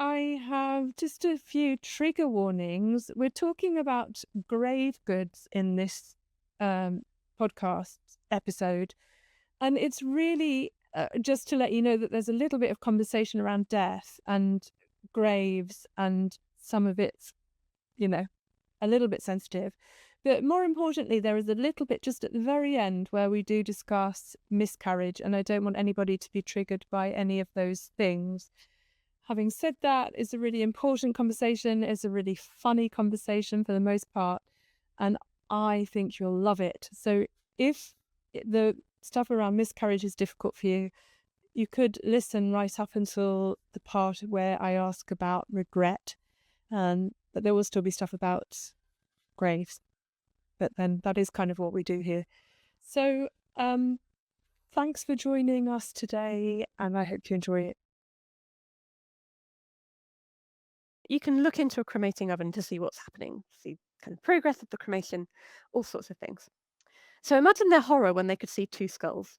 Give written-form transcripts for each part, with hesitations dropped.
I have just a few trigger warnings. We're talking about grave goods in this podcast episode. And it's really just to let you know that there's a little bit of conversation around death and graves, and some of it's, a little bit sensitive. But more importantly, there is a little bit just at the very end where we do discuss miscarriage, and I don't want anybody to be triggered by any of those things. Having said that, it's a really important conversation. It's a really funny conversation for the most part, and I think you'll love it. So if the stuff around miscarriage is difficult for you, you could listen right up until the part where I ask about regret, but there will still be stuff about graves. But then that is kind of what we do here. So thanks for joining us today, and I hope you enjoy it. You can look into a cremating oven to see what's happening, see kind of progress of the cremation, all sorts of things. So imagine their horror when they could see two skulls.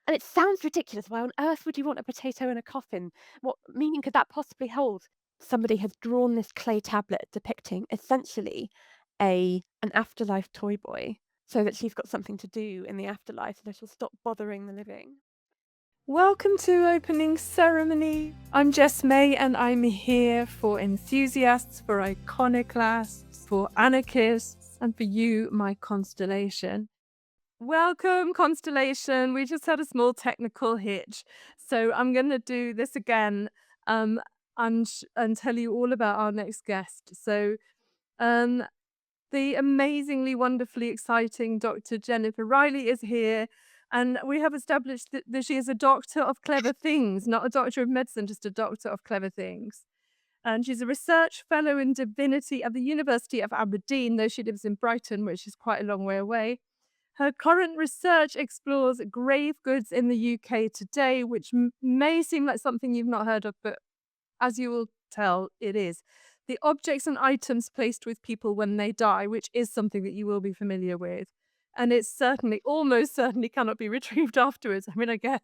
And it sounds ridiculous. Why on earth would you want a potato in a coffin? What meaning could that possibly hold? Somebody has drawn this clay tablet depicting essentially an afterlife toy boy so that she's got something to do in the afterlife so that she'll stop bothering the living. Welcome to Opening Ceremony. I'm Jess May, and I'm here for enthusiasts, for iconoclasts, for anarchists, and for you, my constellation. Welcome, constellation. We just had a small technical hitch, so I'm going to do this again and tell you all about our next guest. So, the amazingly, wonderfully exciting Dr. Jennifer Riley is here. And we have established that she is a doctor of clever things, not a doctor of medicine, just a doctor of clever things. And she's a research fellow in Divinity at the University of Aberdeen, though she lives in Brighton, which is quite a long way away. Her current research explores grave goods in the UK today, which may seem like something you've not heard of, but as you will tell, it is. The objects and items placed with people when they die, which is something that you will be familiar with. And it certainly, almost certainly cannot be retrieved afterwards. I mean, I guess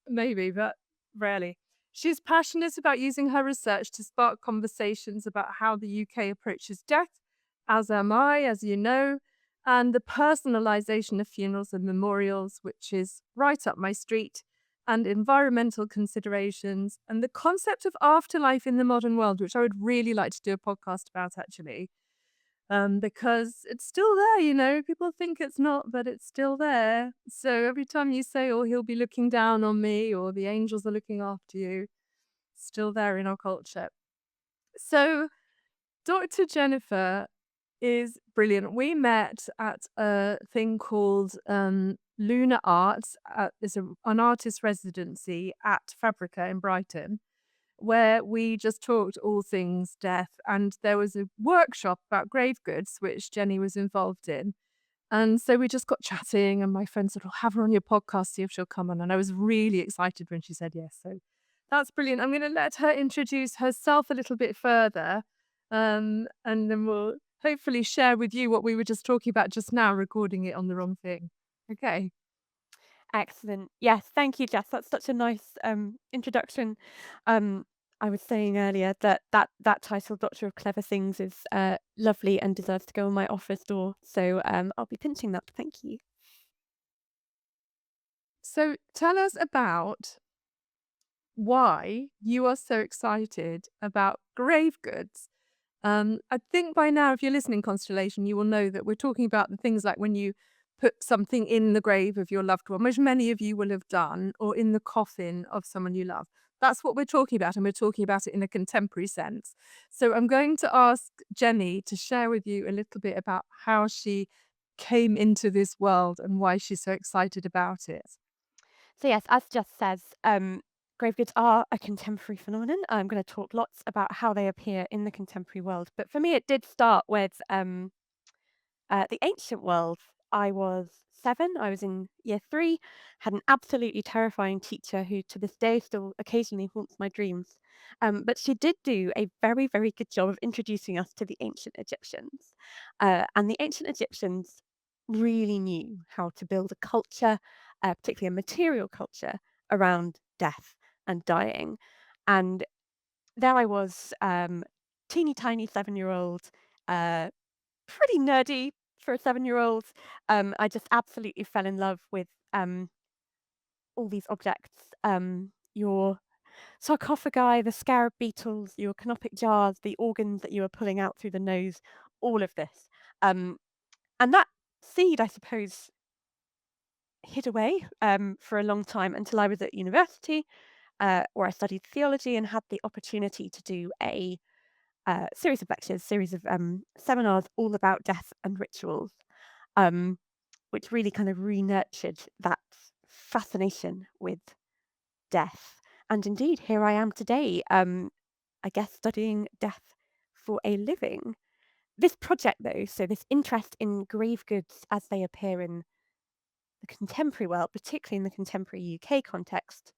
maybe, but rarely. She's passionate about using her research to spark conversations about how the UK approaches death, as am I, as you know, and the personalization of funerals and memorials, which is right up my street, and environmental considerations, and the concept of afterlife in the modern world, which I would really like to do a podcast about, actually. Because it's still there, people think it's not, but it's still there. So every time you say, oh, he'll be looking down on me, or the angels are looking after you, it's still there in our culture. So Dr. Jennifer is brilliant. We met at a thing called Lunar Arts. It's an artist residency at Fabrica in Brighton, where we just talked all things death. And there was a workshop about grave goods, which Jenny was involved in. And so we just got chatting, and my friend said, "Oh, have her on your podcast, see if she'll come on." And I was really excited when she said yes. So that's brilliant. I'm going to let her introduce herself a little bit further. And then we'll hopefully share with you what we were just talking about just now, recording it on the wrong thing. Okay. Excellent. Yes, thank you, Jess. That's such a nice introduction. I was saying earlier that title, Doctor of Clever Things, is lovely and deserves to go on my office door. So I'll be pinching that. Thank you. So tell us about why you are so excited about grave goods. I think by now, if you're listening, Constellation, you will know that we're talking about the things like when you put something in the grave of your loved one, which many of you will have done, or in the coffin of someone you love. That's what we're talking about, and we're talking about it in a contemporary sense. So I'm going to ask Jenny to share with you a little bit about how she came into this world and why she's so excited about it. So yes, as Jess says, grave goods are a contemporary phenomenon. I'm going to talk lots about how they appear in the contemporary world. But for me, it did start with the ancient world. I was 7. I was in year 3. Had an absolutely terrifying teacher who, to this day, still occasionally haunts my dreams. But she did do a very, very good job of introducing us to the ancient Egyptians. And the ancient Egyptians really knew how to build a culture, particularly a material culture, around death and dying. And there I was, teeny tiny 7-year-old, uh, pretty nerdy for a 7-year-old. I just absolutely fell in love with all these objects. Your sarcophagi, the scarab beetles, your canopic jars, the organs that you were pulling out through the nose, all of this. Um, and that seed, I suppose, hid away for a long time until I was at university, where I studied theology and had the opportunity to do a series of lectures, series of seminars all about death and rituals, um, which really kind of re-nurtured that fascination with death. And indeed, here I am today, I guess studying death for a living. This project, though, so this interest in grave goods as they appear in the contemporary world, particularly in the contemporary UK context,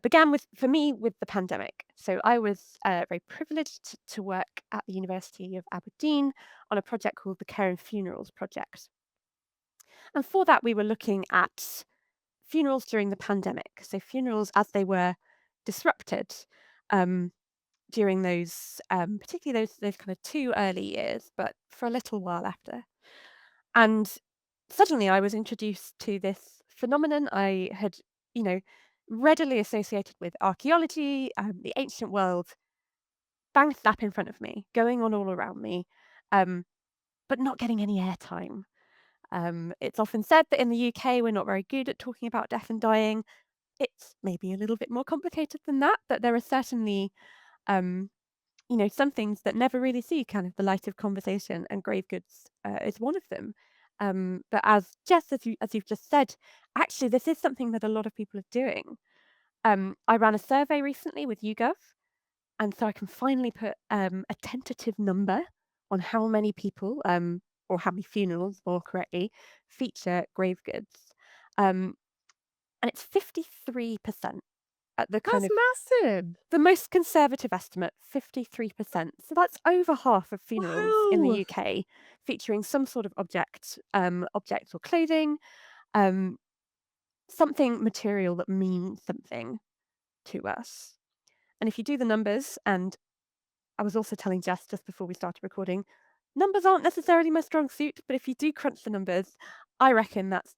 began with, for me, with the pandemic. So I was very privileged to work at the University of Aberdeen on a project called the Care and Funerals Project. And for that, we were looking at funerals during the pandemic. So funerals as they were disrupted um, during those, particularly those kind of 2 early years, but for a little while after. And suddenly I was introduced to this phenomenon I had, you know, readily associated with archaeology, the ancient world, bang slap in front of me, going on all around me, um, but not getting any airtime. It's often said that in the UK we're not very good at talking about death and dying. It's maybe a little bit more complicated than that, but there are certainly um, some things that never really see kind of the light of conversation, and grave goods is one of them. But as Jess, as you've just said, actually, this is something that a lot of people are doing. I ran a survey recently with YouGov, and so I can finally put a tentative number on how many people, or how many funerals, more correctly, feature grave goods. Um, and it's 53% at the kind That's of massive. the most conservative estimate, 53%. So that's over half of funerals in the Wow. UK featuring some sort of object or clothing, um, something material that means something to us. And if you do the numbers, and I was also telling Jess just before we started recording, numbers aren't necessarily my strong suit, but if you do crunch the numbers, I reckon that's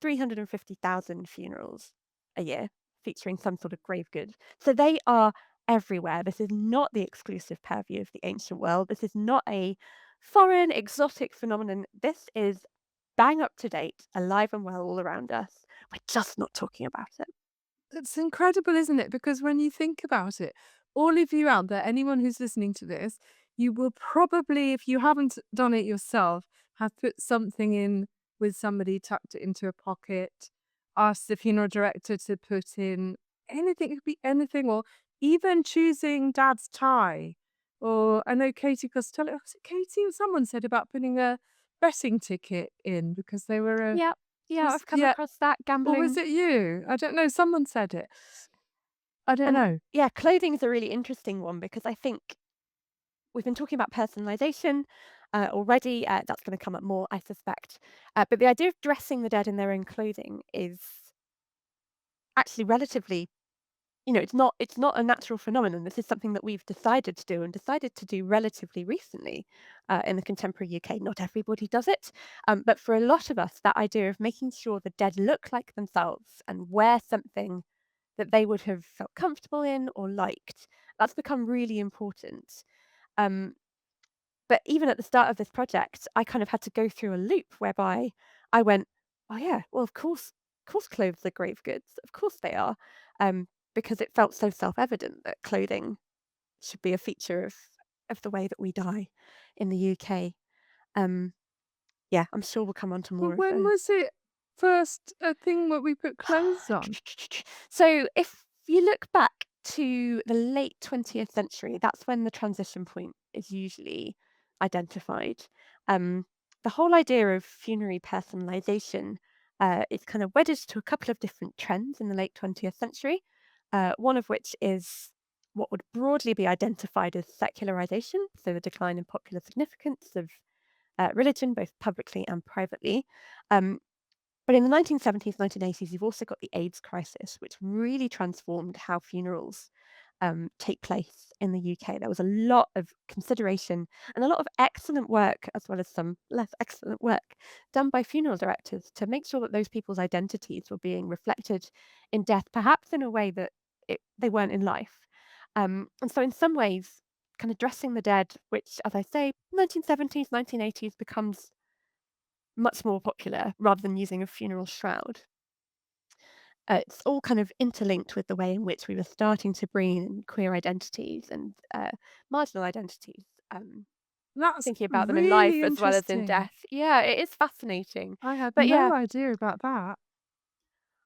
350,000 funerals a year featuring some sort of grave good. So they are everywhere. This is not the exclusive purview of the ancient world. This is not a foreign, exotic phenomenon. This is bang up to date, alive and well all around us. We're just not talking about it. It's incredible, isn't it? Because when you think about it, all of you out there, anyone who's listening to this, you will probably, if you haven't done it yourself, have put something in with somebody, tucked it into a pocket, asked the funeral director to put in anything, it could be anything, or even choosing dad's tie. Or I know Katie Costello, was it Katie or someone said about putting a betting ticket in because they were a, Yeah, yeah, was, I've come yeah, across that or was gambling. it you? I don't know. Someone said it. I don't And know. yeah, clothing is a really interesting one because I think we've been talking about personalization already. That's going to come up more, I suspect. But the idea of dressing the dead in their own clothing is actually relatively, it's not a natural phenomenon. This is something that we've decided to do and decided to do relatively recently in the contemporary UK. Not everybody does it, but for a lot of us, that idea of making sure the dead look like themselves and wear something that they would have felt comfortable in or liked, that's become really important. Um, But even at the start of this project, I kind of had to go through a loop whereby I went, "Oh yeah, well of course clothes are grave goods. Of course they are." Because it felt so self-evident that clothing should be a feature of the way that we die in the UK. Um, yeah, I'm sure we'll come on to more But of when was it first a thing where we put clothes on? So if you look back to the late 20th century, that's when the transition point is usually identified. Um, the whole idea of funerary personalization is kind of wedded to a couple of different trends in the late 20th century, one of which is what would broadly be identified as secularization, so the decline in popular significance of religion, both publicly and privately. Um, but in the 1970s, 1980s, you've also got the AIDS crisis, which really transformed how funerals take place in the UK. There was a lot of consideration and a lot of excellent work, as well as some less excellent work, done by funeral directors to make sure that those people's identities were being reflected in death, perhaps in a way that they weren't in life. And so, in some ways, kind of dressing the dead, which, as I say, 1970s, 1980s becomes much more popular rather than using a funeral shroud. It's all kind of interlinked with the way in which we were starting to bring in queer identities and marginal identities, That's thinking about them in really life as well as in interesting. death. Yeah, it is fascinating. I had But yeah, no idea about that.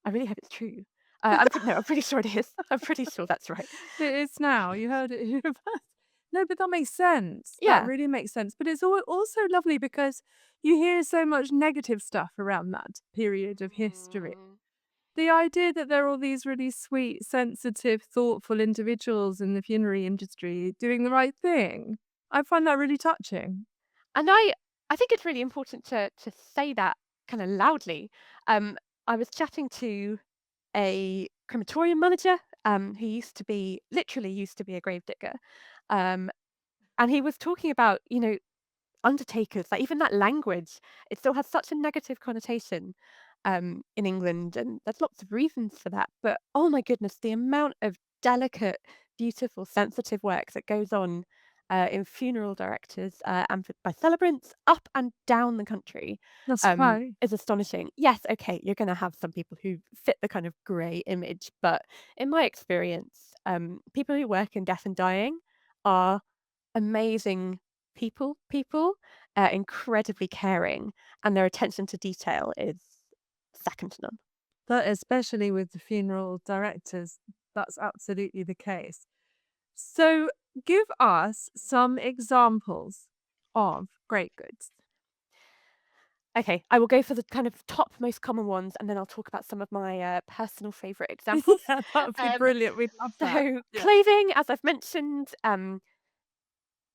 I really hope it's true. No, I'm pretty sure it is. I'm pretty sure that's right. It is now. You heard it here first. No, but that makes sense. That Yeah. really makes sense. But it's also lovely because you hear so much negative stuff around that period of history. Mm. The idea that there are all these really sweet, sensitive, thoughtful individuals in the funerary industry doing the right thing, I find that really touching. And I think it's really important to say that kind of loudly. I was chatting to a crematorium manager, who used to be a gravedigger. Um, and he was talking about, undertakers, like even that language, it still has such a negative connotation in England, and there's lots of reasons for that. But oh my goodness, the amount of delicate, beautiful, sensitive work that goes on in funeral directors by celebrants up and down the country That's right. is astonishing. Yes, okay, you're going to have some people who fit the kind of grey image, but in my experience, people who work in death and dying are amazing people, incredibly caring, and their attention to detail is second to none. But especially with the funeral directors, that's absolutely the case. So, give us some examples of great goods. Okay, I will go for the kind of top most common ones, and then I'll talk about some of my personal favorite examples. Yeah, that would be Um, brilliant. We'd love that. so Yeah. clothing, as I've mentioned,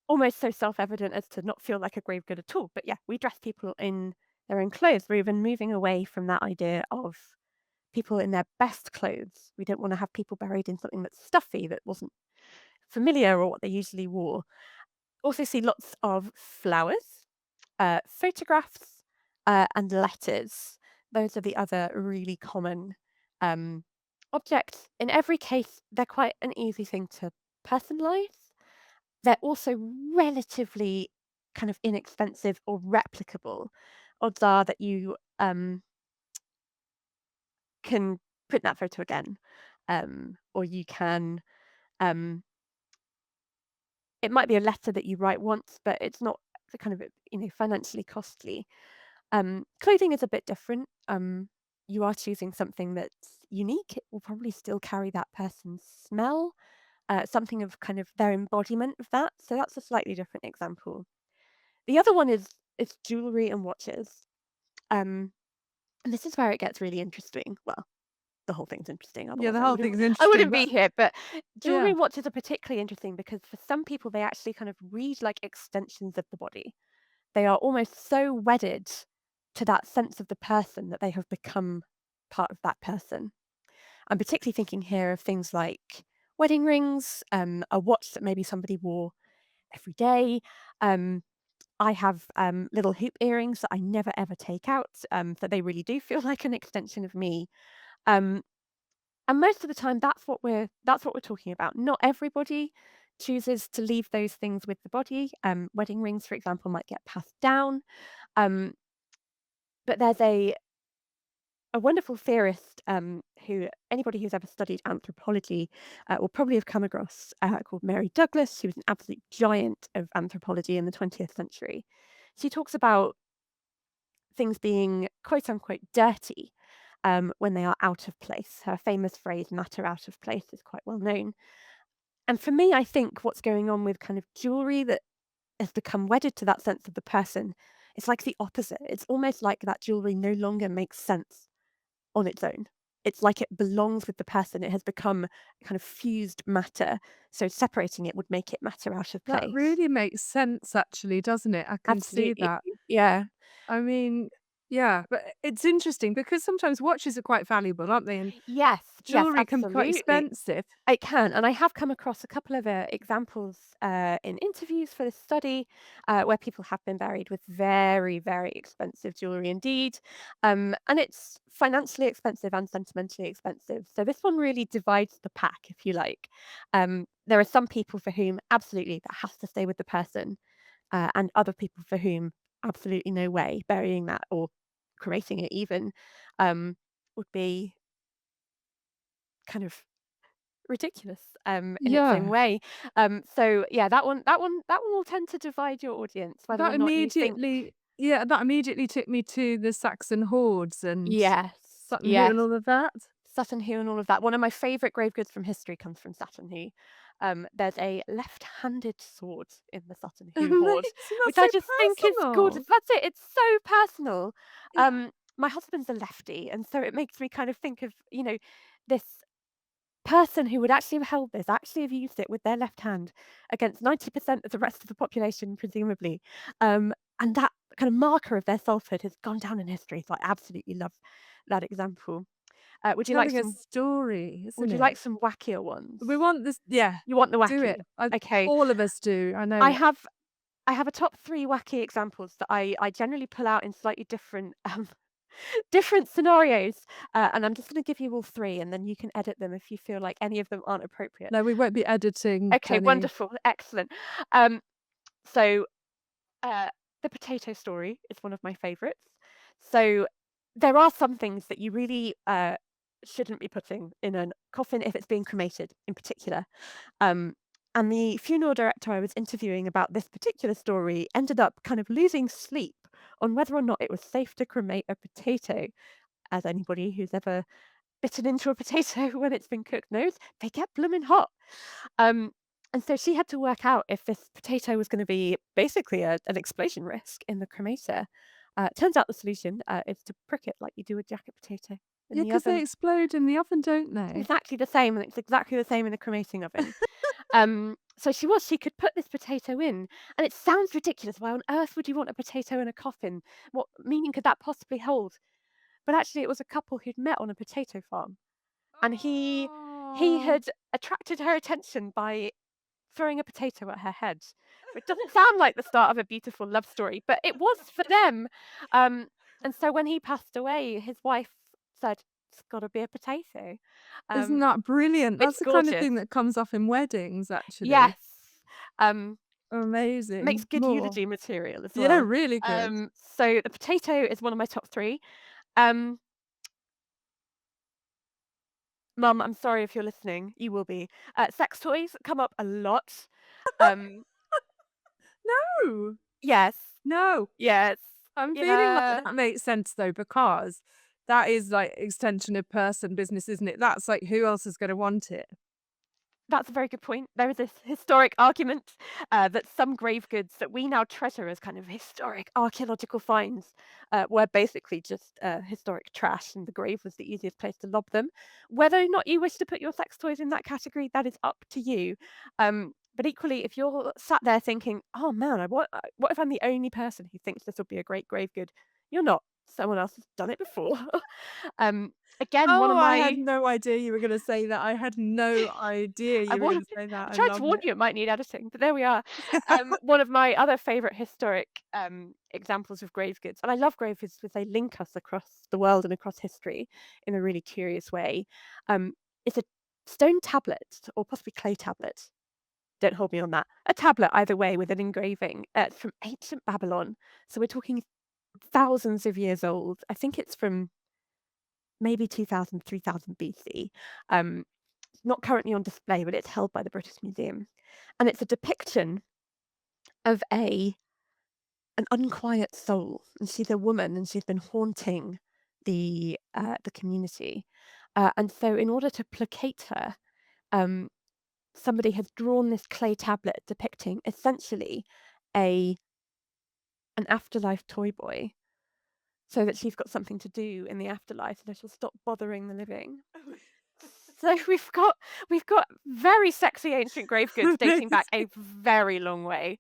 almost so self-evident as to not feel like a grave good at all. But yeah, we dress people in their own clothes. We're even moving away from that idea of people in their best clothes. We don't want to have people buried in something that's stuffy, that wasn't familiar or what they usually wore. Also see lots of flowers, photographs, and letters. Those are the other really common um, objects. In every case, they're quite an easy thing to personalize. They're also relatively kind of inexpensive or replicable. Odds are that you can print that photo again, or you can. Um, it might be a letter that you write once, but it's not the kind of financially costly. Clothing is a bit different. You are choosing something that's unique. It will probably still carry that person's smell, something of kind of their embodiment of that. So that's a slightly different example. The other one is jewelry and watches. Um, and this is where it gets really interesting. Well, the whole thing's interesting. Yeah, Otherwise, the whole thing's I interesting, wouldn't be but here. But jewelry yeah. and watches are particularly interesting because for some people, they actually kind of read like extensions of the body. They are almost so wedded to that sense of the person that they have become part of that person. I'm particularly thinking here of things like wedding rings, a watch that maybe somebody wore every day. Um, I have little hoop earrings that I never ever take out, that they really do feel like an extension of me. Um, and most of the time, that's what we're talking about. Not everybody chooses to leave those things with the body. Wedding rings, for example, might get passed down. Um, but there's a wonderful theorist, who anybody who's ever studied anthropology will probably have come across, called Mary Douglas. She was an absolute giant of anthropology in the 20th century. She talks about things being quote unquote dirty when they are out of place. Her famous phrase, matter out of place, is quite well known. And for me, I think what's going on with kind of jewelry that has become wedded to that sense of the person, it's like the opposite. It's almost like that jewelry no longer makes sense on its own. It's like it belongs with the person. It has become kind of fused matter. So separating it would make it matter out of That place. really makes sense actually, doesn't it? I can see Absolutely. that. Yeah. I mean, Yeah, but it's interesting because sometimes watches are quite valuable, aren't they? And Yes, yes, jewelry can be quite absolutely. expensive. It can, and I have come across a couple of examples in interviews for this study where people have been buried with very, very expensive jewelry indeed. And it's financially expensive and sentimentally expensive. So this one really divides the pack, if you like. There are some people for whom absolutely that has to stay with the person, and other people for whom absolutely no way burying that or cremating it even um, would be kind of ridiculous, in its own Yeah, way. So yeah, that one will tend to divide your audience, whether or not you think that immediately took me to the Saxon hordes and yes, Sutton Hoo yes, and all of that. Sutton Hoo and all of that. One of my favourite grave goods from history comes from Sutton Hoo. There's a left-handed sword in the Sutton Hoo hoard, Amazing, which that's I so just think is gorgeous. personal. That's it. It's so personal. Yeah, My husband's a lefty, and so it makes me kind of think of, this person who would actually have held this, actually have used it with their left hand against 90% of the rest of the population, presumably. And that kind of marker of their selfhood has gone down in history. So I absolutely love that example. Would you like telling a some story, isn't would you like it? some wackier ones? We want this, yeah, You want the do it. wacky? I Okay. All of us do, I know I it. have I have a top three wacky examples that I generally pull out in slightly different different scenarios. And I'm just gonna give you all three and then you can edit them if you feel like any of them aren't appropriate. No, we won't be editing, Okay, Jenny. wonderful, excellent. Um, so, uh, the potato story is one of my favourites. So, there are some things that you really shouldn't be putting in a coffin if it's being cremated, in particular. Um, and the funeral director I was interviewing about this particular story ended up kind of losing sleep on whether or not it was safe to cremate a potato. As anybody who's ever bitten into a potato when it's been cooked knows, they get blooming hot. Um, and so she had to work out if this potato was going to be basically an explosion risk in the cremator. Turns out the solution is to prick it like you do a jacket potato in Yeah, the because they oven. explode in the oven, don't they? Exactly the same, and it's exactly the same in a cremating oven. So she could put this potato in, and it sounds ridiculous. Why on earth would you want a potato in a coffin? What meaning could that possibly hold? But actually, it was a couple who'd met on a potato farm, and he Oh. had attracted her attention by throwing a potato at her head, which doesn't sound like the start of a beautiful love story, but it was for them. Um, and so when he passed away, his wife said, "It's got to be a potato." Isn't Um, that brilliant? it's That's the kind of gorgeous. thing that comes off in weddings, actually. Yes. Um, Makes Amazing. good More. eulogy material as Yeah, well. really good. So the potato is one of my top three. Um, Mum, I'm sorry if you're listening. You will be. Sex toys come up a lot. Um, No, yes, no. yes, I'm feeling like yeah. that makes sense though, because that is like extension of person business, isn't it? That's like who else is going to want it? That's a very good point. There is this historic argument that some grave goods that we now treasure as kind of historic archaeological finds were basically just historic trash, and the grave was the easiest place to lob them. Whether or not you wish to put your sex toys in that category, that is up to you. But equally, if you're sat there thinking, "Oh man, what if I'm the only person who thinks this would be a great grave good?" You're not. Someone else has done it before. um, Again, one Oh, of I had my no idea you were going to say that. I had no idea I you were going warned to say that. I I tried to love warn it. you it might need editing, but there we are. One of my other favourite historic examples of grave goods, and I love grave goods because they link us across the world and across history in a really curious way. Um, it's a stone tablet or possibly clay tablet. Don't hold me on that. A tablet, either way, with an engraving. It's from ancient Babylon, so we're talking thousands of years old. I think it's from maybe 2000, 3000 BC. Um, it's not currently on display, but it's held by the British Museum. And it's a depiction of an unquiet soul. And she's a woman and she's been haunting the community. And so in order to placate her, um, somebody has drawn this clay tablet depicting essentially a an afterlife toy boy so that she's got something to do in the afterlife so that she'll stop bothering the living. So we've got very sexy ancient grave goods dating back a Amazing. very long way.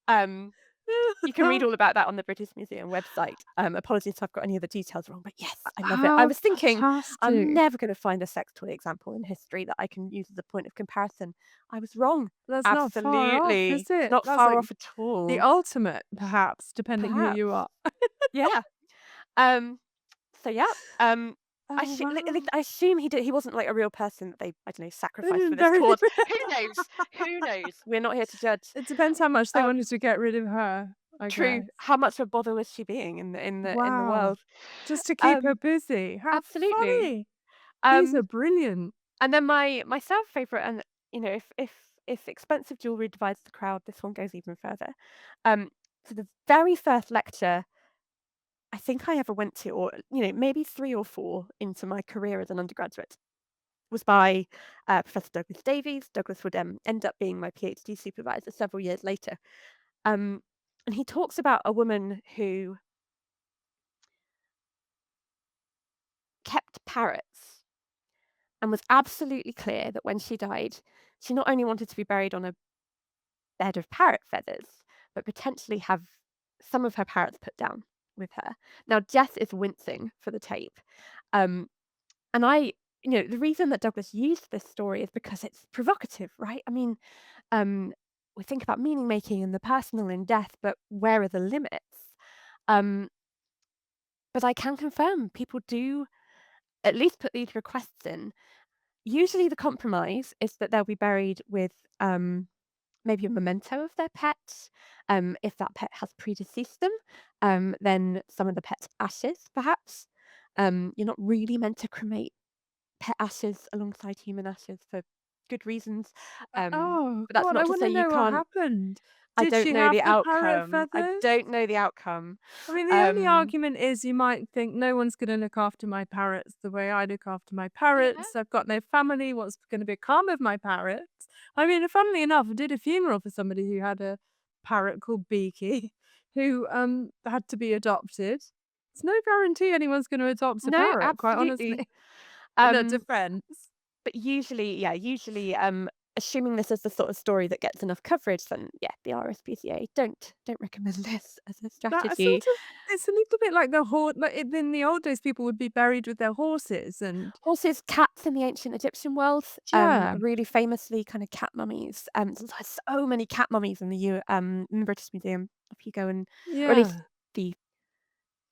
Um, You can read all about that on the British Museum website. Apologies if I've got any of the details wrong, but yes, I love it. I How was thinking, I'm fantastic. never going to find a sex toy example in history that I can use as a point of comparison. I was wrong. That's not far off, Absolutely. is it? Not That's far like off at the all. ultimate, perhaps, depending who you Perhaps. are. Yeah. Um, so yeah. Oh, wow. I assume he wasn't like a real person that they, I don't know, sacrificed for this Very cause. Who knows? Who knows? We're not here to judge. It depends how much they wanted Um, to get rid of her, I True. guess. How much of a bother was she being in the Wow. world? Just to keep her Um, busy. How Absolutely. funny. These are Um, brilliant. and then my third favorite, and if expensive jewelry divides the crowd, this one goes even further. Um, so the very first lecture I think I ever went to, or maybe 3 or 4 into my career as an undergraduate, was by Professor Douglas Davies. Douglas would end up being my PhD supervisor several years later. Um, and he talks about a woman who kept parrots and was absolutely clear that when she died, she not only wanted to be buried on a bed of parrot feathers, but potentially have some of her parrots put down with her. Now, Jess is wincing for the tape. Um, and the reason that Douglas used this story is because it's provocative, right? I mean, um, we think about meaning making and the personal in death, but where are the limits? Um, but I can confirm people do at least put these requests in. Usually, the compromise is that they'll be buried with maybe a memento of their pet. If that pet has predeceased them, then some of the pet's ashes, perhaps. You're not really meant to cremate pet ashes alongside human ashes for good reasons. Oh, But that's God, I not to want say to you know what can't. happened. I Did don't she know have the the parrot outcome. I feathers? don't know the outcome. I mean, the only Um, argument is you might think no one's going to look after my parrots the way I look after my yeah. parrots. I've got no family. What's going to become of my parrots? I mean, funnily enough, I did a funeral for somebody who had a parrot called Beaky, who had to be adopted. It's no guarantee anyone's going to adopt a No, parrot, quite absolutely. honestly. In a Um, defense. but usually, assuming this is the sort of story that gets enough coverage, then yeah, the RSPCA don't recommend this as a That strategy. sort of, it's a little bit like the horse. Like in the old days, people would be buried with their horses, and Horses, cats in the ancient Egyptian world, yeah, really famously kind of cat mummies. There's so many cat mummies in the British Museum. If you go and, or at least yeah. the,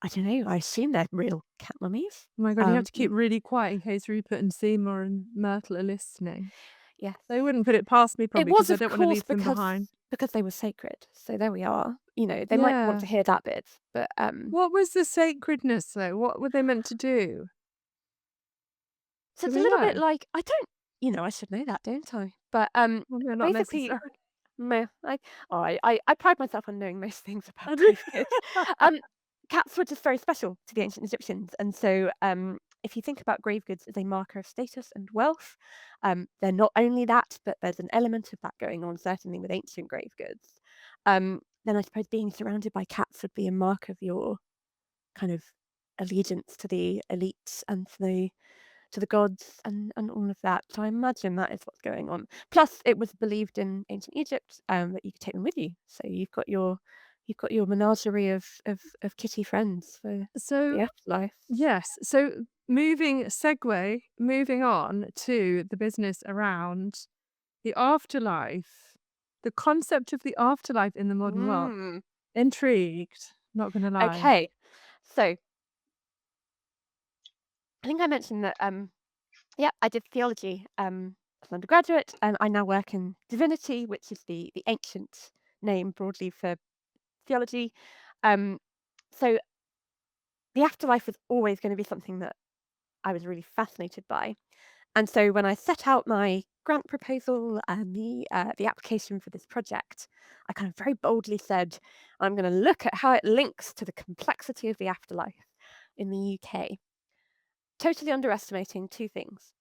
I don't know, I assume they're real cat mummies. Oh my God, you have Um, to keep you- really quiet in case Rupert and Seymour and Myrtle are listening. yes, They wouldn't put it past me it probably was because I of don't want to course leave them behind. because they were sacred. So there we are. They might want Yeah. to hear that bit, but What was the sacredness though? What were they meant to do? so Do it's a we little bit know? like I don't, I should know that, don't I? But Well, no, not basically, necessarily. meh, I pride myself on knowing most things about I do. grave goods. Um, Cats were just very special to the ancient Egyptians, and so if you think about grave goods as a marker of status and wealth, they're not only that, but there's an element of that going on certainly with ancient grave goods. Then I suppose being surrounded by cats would be a mark of your kind of allegiance to the elites and to the gods and all of that. So I imagine that is what's going on. Plus, it was believed in ancient Egypt that you could take them with you. So you've got your menagerie of kitty friends for the So afterlife. yes, so moving on to the business around the afterlife, the concept of the afterlife in the modern world. Mm. Intrigued, not gonna lie. Okay, so I think I mentioned that. Yeah, I did theology as an undergraduate, and I now work in Divinity, which is the ancient name broadly for theology. Um, so the afterlife was always going to be something that I was really fascinated by. And so when I set out my grant proposal and the application for this project, I kind of very boldly said, I'm going to look at how it links to the complexity of the afterlife in the UK, totally underestimating 2 things.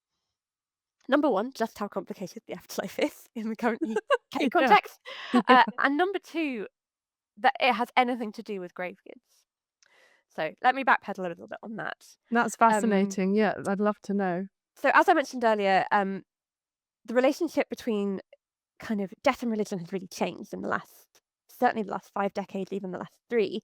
Number one, just how complicated the afterlife is in the current UK Yeah. context. Yeah. And number two, that it has anything to do with grave goods. So let me backpedal a little bit on that. That's Um, fascinating. Yeah, I'd love to know. so as I mentioned earlier, the relationship between kind of death and religion has really changed in the last certainly the last 5 decades, even the last 3,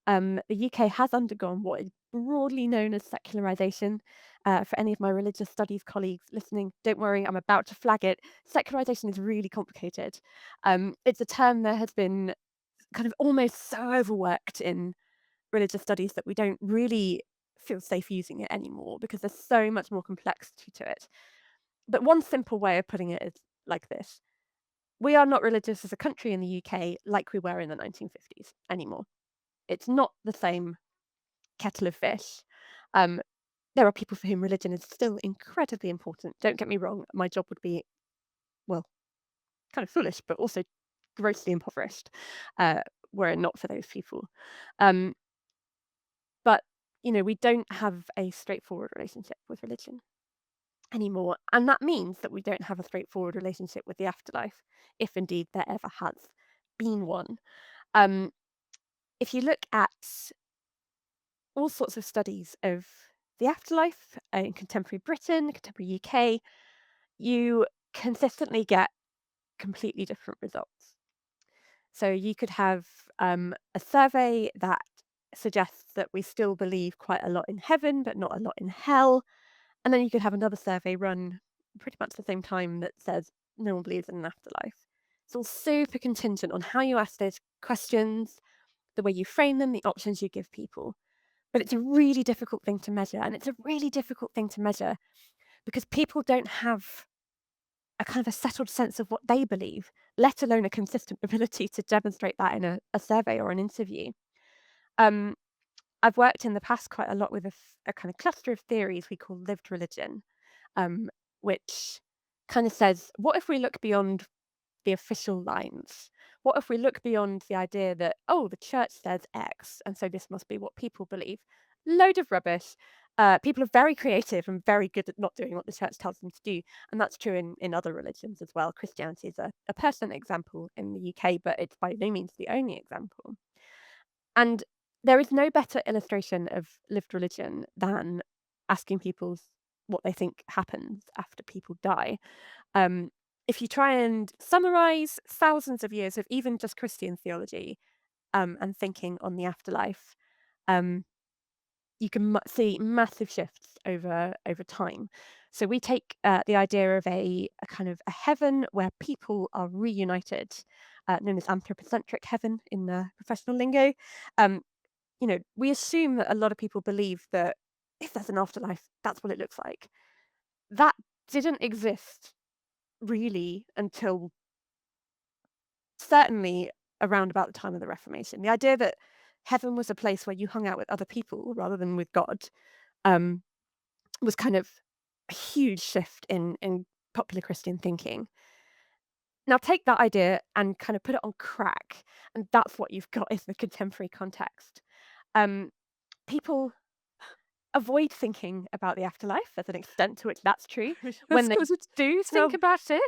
the UK has undergone what is broadly known as secularization. For any of my religious studies colleagues listening, don't worry, I'm about to flag it. Secularization is really complicated. It's a term that has been kind of almost so overworked in religious studies that we don't really feel safe using it anymore because there's so much more complexity to it. But one simple way of putting it is like this: we are not religious as a country in the UK like we were in the 1950s anymore. It's not the same kettle of fish. Um, there are people for whom religion is still incredibly important. Don't get me wrong, my job would be, well, kind of foolish, but also grossly impoverished were it not for those people. Um, but, we don't have a straightforward relationship with religion anymore. And that means that we don't have a straightforward relationship with the afterlife, if indeed there ever has been one. Um, if you look at all sorts of studies of the afterlife in contemporary Britain, contemporary UK, you consistently get completely different results. So you could have a survey that suggests that we still believe quite a lot in heaven, but not a lot in hell. And then you could have another survey run pretty much the same time that says no one believes in an afterlife. It's all super contingent on how you ask those questions, the way you frame them, the options you give people. But it's a really difficult thing to measure. And it's a really difficult thing to measure because people don't have a kind of a settled sense of what they believe, let alone a consistent ability to demonstrate that in a survey or an interview. Um, I've worked in the past quite a lot with a kind of cluster of theories we call lived religion, um, which kind of says, what if we look beyond the official lines? What if we look beyond the idea that, oh, the church says X, and so this must be what people believe? Load of rubbish. People are very creative and very good at not doing what the church tells them to do. And that's true in other religions as well. Christianity is a pertinent example in the UK, but it's by no means the only example. And there is no better illustration of lived religion than asking people what they think happens after people die. Um, if you try and summarize thousands of years of even just Christian theology and thinking on the afterlife, um, you can see massive shifts over time. So we take the idea of a kind of a heaven where people are reunited, known as anthropocentric heaven in the professional lingo. Um, we assume that a lot of people believe that if there's an afterlife, that's what it looks like. That didn't exist really until certainly around about the time of the Reformation. The idea that heaven was a place where you hung out with other people rather than with God um, was kind of a huge shift in popular Christian thinking. Now take that idea and kind of put it on crack, and that's what you've got is the contemporary context. Um, People avoid thinking about the afterlife. There's an extent to which that's true. I When was they going to do tell think about it,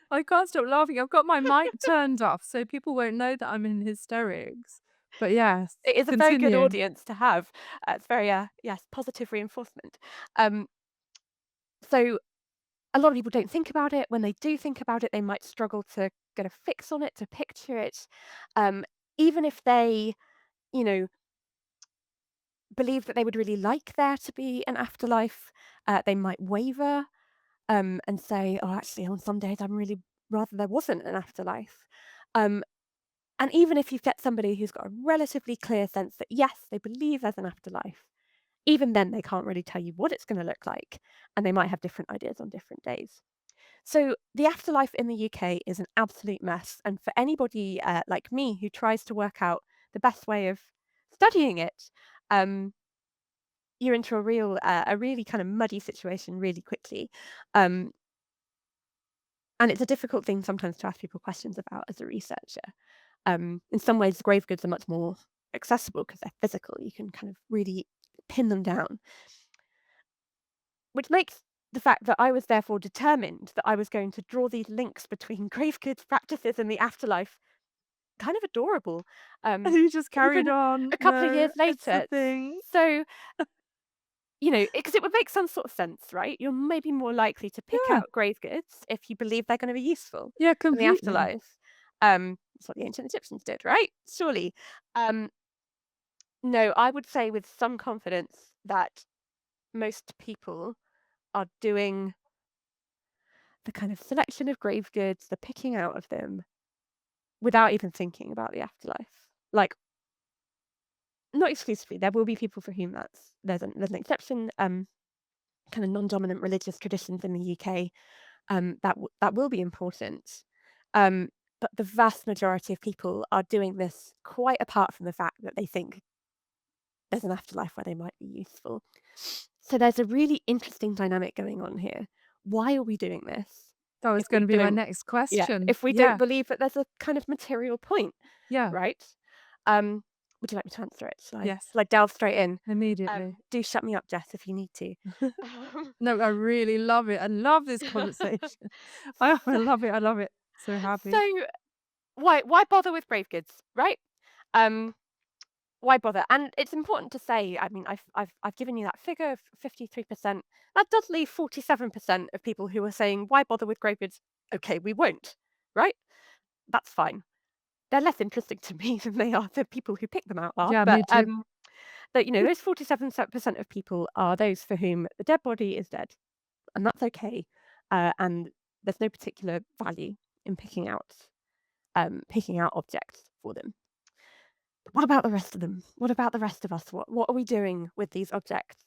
I can't stop laughing. I've got my mic turned off, so people won't know that I'm in hysterics. But yes, it is a very good continue. audience to have. It's very, yes, positive reinforcement. Um, so a lot of people don't think about it. When they do think about it, they might struggle to get a fix on it, to picture it. Um, Even if they, you know, believe that they would really like there to be an afterlife, they might waver and say, "Oh, actually, on some days, I'm really rather there wasn't an afterlife." Um, and even if you get somebody who's got a relatively clear sense that yes, they believe there's an afterlife, even then they can't really tell you what it's going to look like, and they might have different ideas on different days. So the afterlife in the UK is an absolute mess, and for anybody like me who tries to work out the best way of studying it, um, you're into a really kind of muddy situation really quickly. Um, and it's a difficult thing sometimes to ask people questions about as a researcher. In some ways, grave goods are much more accessible because they're physical. You can kind of really pin them down, which makes the fact that I was therefore determined that I was going to draw these links between grave goods practices and the afterlife kind of adorable. And you just carried Even on. a couple of No, years it's the later. thing. So, because it would make some sort of sense, right? You're maybe more likely to pick Yeah. out grave goods if you believe they're going to be useful Yeah, in the completely. afterlife. Um, That's what the ancient Egyptians did, right? Surely. Um, no, I would say with some confidence that most people are doing the kind of selection of grave goods, the picking out of them, without even thinking about the afterlife. Like, not exclusively. There will be people for whom there's an exception. Kind of non-dominant religious traditions in the UK, that will be important. Um, but the vast majority of people are doing this quite apart from the fact that they think there's an afterlife where they might be useful. So there's a really interesting dynamic going on here. Why are we doing this That if was we going to be my don't? next Yeah, question. if we don't Yeah. believe that there's a kind of material point, Yeah. right? Um, would you like me to answer it? Yes. Shall I delve straight in? Immediately. Do shut me up, Jess, if you need to. Um, No, I really love it. I love this conversation. I so, love it. I love it. So happy. so why bother with grave goods, right? Um, why bother? And it's important to say, I mean, I've given you that figure of 53%. That does leave 47% of people who are saying, why bother with grave goods? Okay, we won't, right? That's fine. They're less interesting to me than they are the people who pick them out are. Yeah, But me too. those 47% of people are those for whom the dead body is dead, and that's okay. And there's no particular value in picking out objects for them. But what about the rest of them? What about the rest of us? What are we doing with these objects?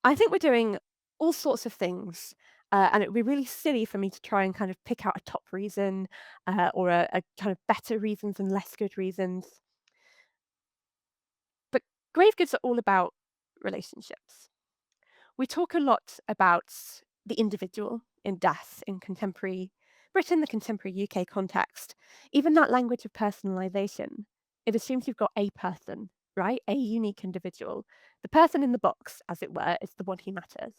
I think we're doing all sorts of things. And it would be really silly for me to try and kind of pick out a top reason or a kind of better reasons and less good reasons. But grave goods are all about relationships. We talk a lot about the individual in death in contemporary Britain, the contemporary UK context. Even that language of personalization, it assumes you've got a person, right? A unique individual. The person in the box, as it were, is the one who matters.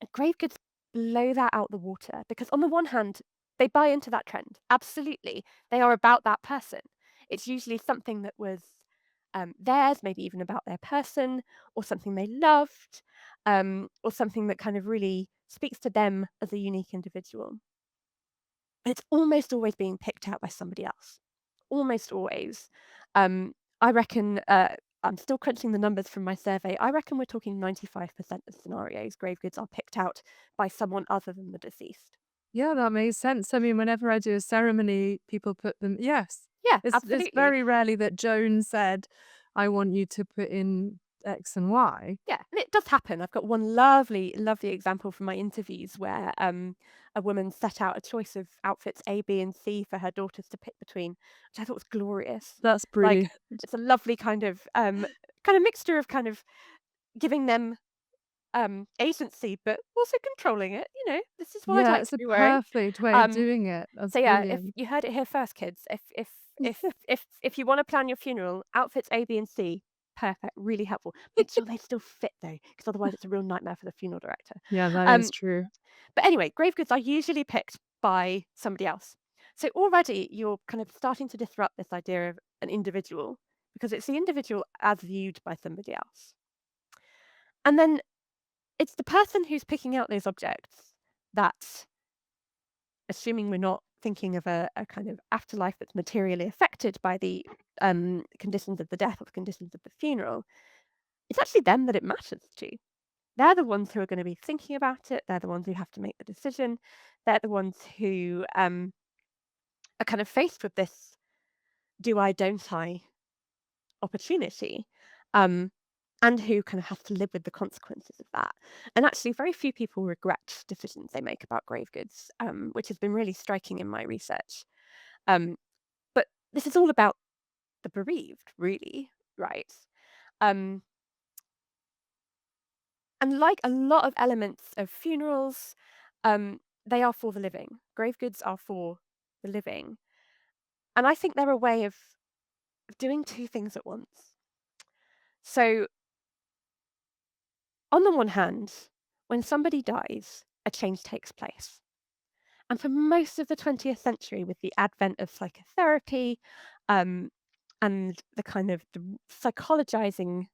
And grave goods blow that out the water because, on the one hand, they buy into that trend. Absolutely. They are about that person. It's usually something that was theirs, maybe even about their person, or something they loved, or something that kind of really speaks to them as a unique individual. But it's almost always being picked out by somebody else. Almost always. I reckon, I'm still crunching the numbers from my survey. I reckon we're talking 95% of scenarios, grave goods are picked out by someone other than the deceased. Yeah, that makes sense. I mean, whenever I do a ceremony, people put them. Yes, Yeah, it's absolutely. very rarely that Joan said, "I want you to put in X and Y." Yeah, and it does happen. I've got one lovely, lovely example from my interviews where a woman set out a choice of outfits A, B, and C for her daughters to pick between, which I thought was glorious. That's Like, brilliant. it's a lovely kind of mixture of kind of giving them agency, but also controlling it. This is what I'd Yeah, like it's to a be wearing. perfect way of Um, doing it. That's so yeah, if brilliant. you heard it here first, kids, if you want to plan your funeral, outfits A, B, and C, perfect, really helpful. Make sure they still fit though, because otherwise it's a real nightmare for the funeral director. Yeah, that is Um, true. but anyway, grave goods are usually picked by somebody else. So already you're kind of starting to disrupt this idea of an individual because it's the individual as viewed by somebody else. And then it's the person who's picking out those objects that, assuming we're not thinking of a kind of afterlife that's materially affected by the conditions of the death or the conditions of the funeral, it's actually them that it matters to. They're the ones who are going to be thinking about it. They're the ones who have to make the decision. They're the ones who are kind of faced with this do I, don't I opportunity. Um, and who kind of have to live with the consequences of that. And actually, very few people regret decisions they make about grave goods, which has been really striking in my research. Um, but this is all about the bereaved, really, right? Um, and like a lot of elements of funerals, they are for the living. Grave goods are for the living. And I think they're a way of doing two things at once. So, on the one hand, when somebody dies, a change takes place. And for most of the 20th century, with the advent of psychotherapy um, and the kind of the psychologizing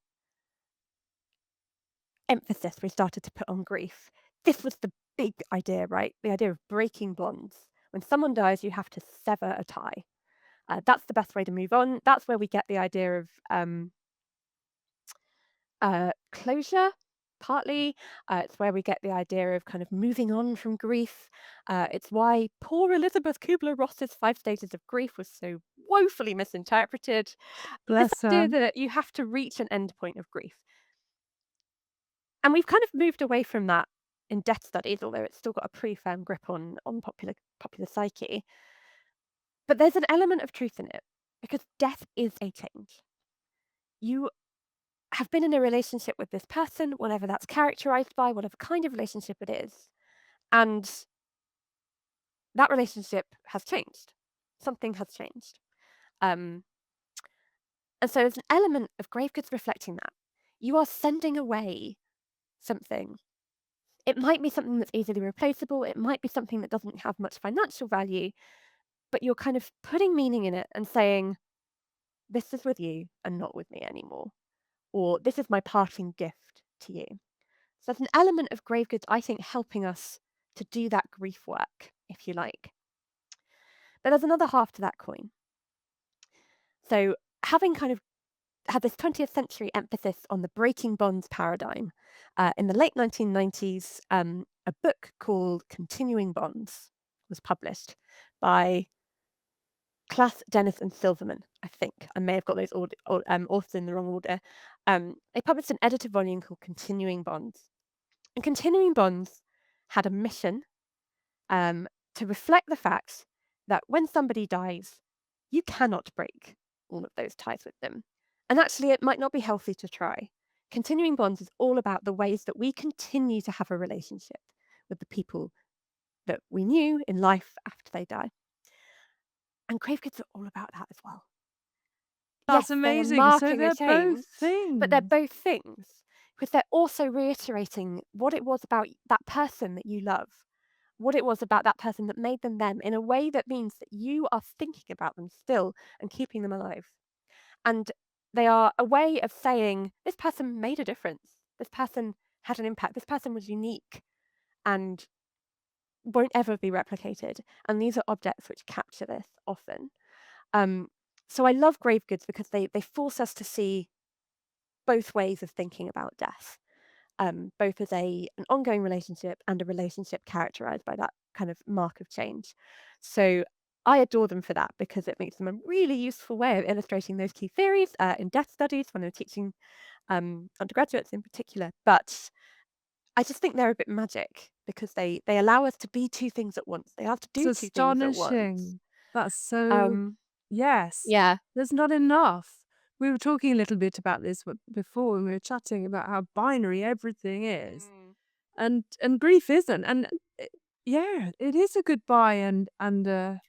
emphasis we started to put on grief, this was the big idea, right? The idea of breaking bonds. When someone dies, you have to sever a tie. That's the best way to move on. That's where we get the idea of closure, partly. It's where we get the idea of kind of moving on from grief. It's why poor Elizabeth Kubler-Ross's 5 stages of grief was so woefully misinterpreted. This Bless idea her. that you have to reach an end point of grief. And we've kind of moved away from that in death studies, although it's still got a pretty firm grip on popular psyche. But there's an element of truth in it because death is a change. You have been in a relationship with this person, whatever that's characterized by, whatever kind of relationship it is, and that relationship has changed. Something has changed. Um, and so there's an element of grave goods reflecting that. You are sending away something. It might be something that's easily replaceable. It might be something that doesn't have much financial value, but you're kind of putting meaning in it and saying, this is with you and not with me anymore. Or this is my parting gift to you. So there's an element of grave goods, I think, helping us to do that grief work, if you like. But there's another half to that coin. So having kind of had this 20th century emphasis on the breaking bonds paradigm, in the late 1990s, a book called Continuing Bonds was published by Klass, Dennis, and Silverman, I think. I may have got those authors in the wrong order. They published an edited volume called Continuing Bonds. And Continuing Bonds had a mission to reflect the fact that when somebody dies, you cannot break all of those ties with them. And actually, it might not be healthy to try. Continuing Bonds is all about the ways that we continue to have a relationship with the people that we knew in life after they die. And grave goods are all about that as well. That's Yes, they are amazing. So marking a they're both change, but they're things. both things because they're also reiterating what it was about that person that you love, what it was about that person that made them them in a way that means that you are thinking about them still and keeping them alive. And they are a way of saying, this person made a difference. This person had an impact. This person was unique and won't ever be replicated. And these are objects which capture this often. So I love grave goods because they force us to see both ways of thinking about death, both as an ongoing relationship and a relationship characterized by that kind of mark of change. So I adore them for that because it makes them a really useful way of illustrating those key theories in death studies when I'm teaching undergraduates in particular. But I just think they're a bit magic because they allow us to be two things at once. They have to It's do two things at once. astonishing. That's so, Um, yes, yeah. there's not enough. We were talking a little bit about this before when we were chatting about how binary everything is. Mm. And grief isn't. And yeah, it is a goodbye and A a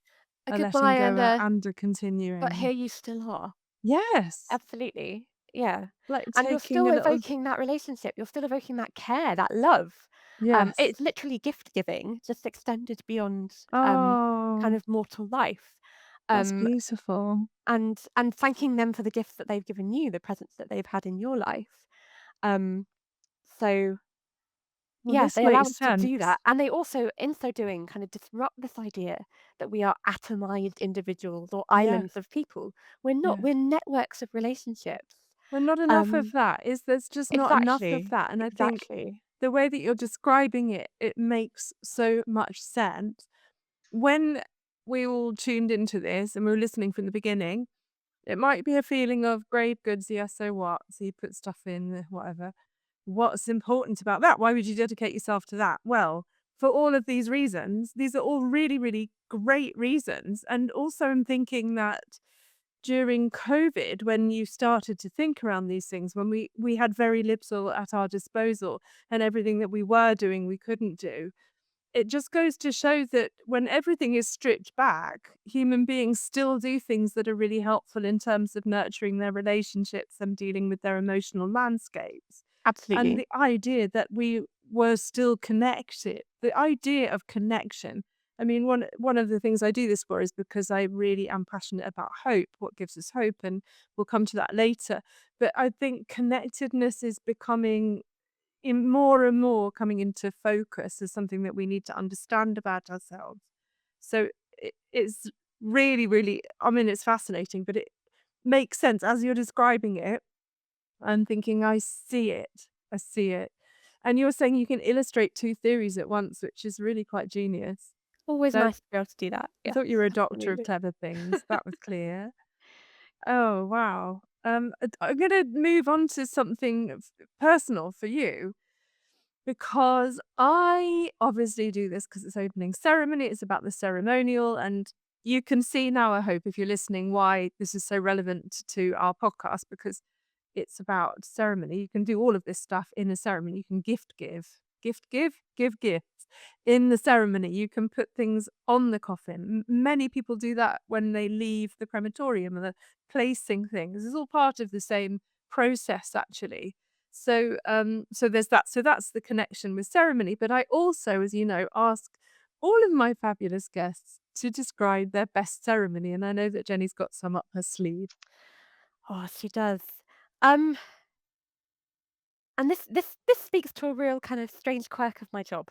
letting goodbye go and a and a but here continuing. you still are. Yes. Absolutely. Yeah. Like And you're taking still a little, evoking that relationship. You're still evoking that care, that love. yes. It's literally gift giving, just extended beyond kind Oh, of mortal life. that's Um, beautiful. and thanking them for the gifts that they've given you, the presence that they've had in your life. Um, so Well, yeah, this they allow makes us to do sense. that. And they also, in so doing, kind of disrupt this idea that we are atomized individuals or Yeah, islands of people. We're not, yeah. we're networks of relationships. But not enough of Um, that. There's just not enough of exactly. that. And I think Exactly. the way that you're describing it, it makes so much sense. When we all tuned into this and we were listening from the beginning, it might be a feeling of grave goods, yeah, so what? So you put stuff in, whatever. What's important about that? Why would you dedicate yourself to that? Well, for all of these reasons, these are all really, really great reasons. And also, I'm thinking that during COVID, when you started to think around these things, when we had very little at our disposal and everything that we were doing, we couldn't do, it just goes to show that when everything is stripped back, human beings still do things that are really helpful in terms of nurturing their relationships and dealing with their emotional landscapes. And Absolutely. the idea that we were still connected, the idea of connection. I mean, one of the things I do this for is because I really am passionate about hope, what gives us hope, and we'll come to that later. But I think connectedness is becoming more and more coming into focus as something that we need to understand about ourselves. So it's really, really, I mean, it's fascinating, but it makes sense as you're describing it. I'm thinking, I see it. I see it. And you're saying you can illustrate two theories at once, which is really quite genius. Always That nice to be able to do that. I Yes, thought you were a doctor of absolutely. clever things. That was clear. Oh, wow. I'm gonna move on to something personal for you because I obviously do this because it's opening ceremony. It's about the ceremonial, and you can see now, I hope, if you're listening, why this is so relevant to our podcast because it's about ceremony. You can do all of this stuff in a ceremony. You can give gifts in the ceremony. You can put things on the coffin. Many people do that when they leave the crematorium and they're placing things. It's all part of the same process, actually. So there's that. So that's the connection with ceremony. But I also, as you know, ask all of my fabulous guests to describe their best ceremony, and I know that Jenny's got some up her sleeve. Oh, she does. Um, and this speaks to a real kind of strange quirk of my job,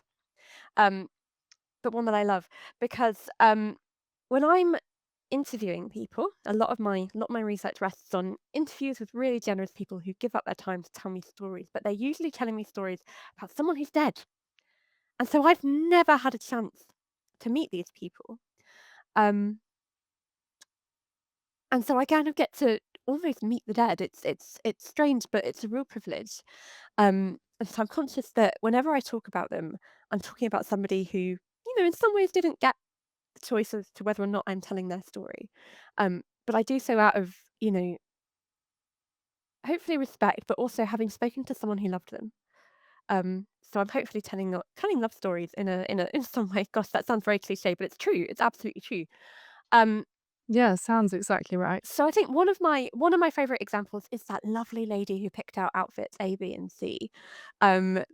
um, but one that I love because when I'm interviewing people, a lot of my research rests on interviews with really generous people who give up their time to tell me stories, but they're usually telling me stories about someone who's dead. And so I've never had a chance to meet these people. Um, and so I kind of get to almost meet the dead. It's strange, but it's a real privilege. And so I'm conscious that whenever I talk about them, I'm talking about somebody who, in some ways didn't get the choice as to whether or not I'm telling their story. But I do so out of, hopefully respect, but also having spoken to someone who loved them. So I'm hopefully telling love stories in some way. Gosh, that sounds very cliche, but it's true. It's absolutely true. Um, Yeah, sounds exactly right. so I think one of my favorite examples is that lovely lady who picked out outfits A, B, and C. Um,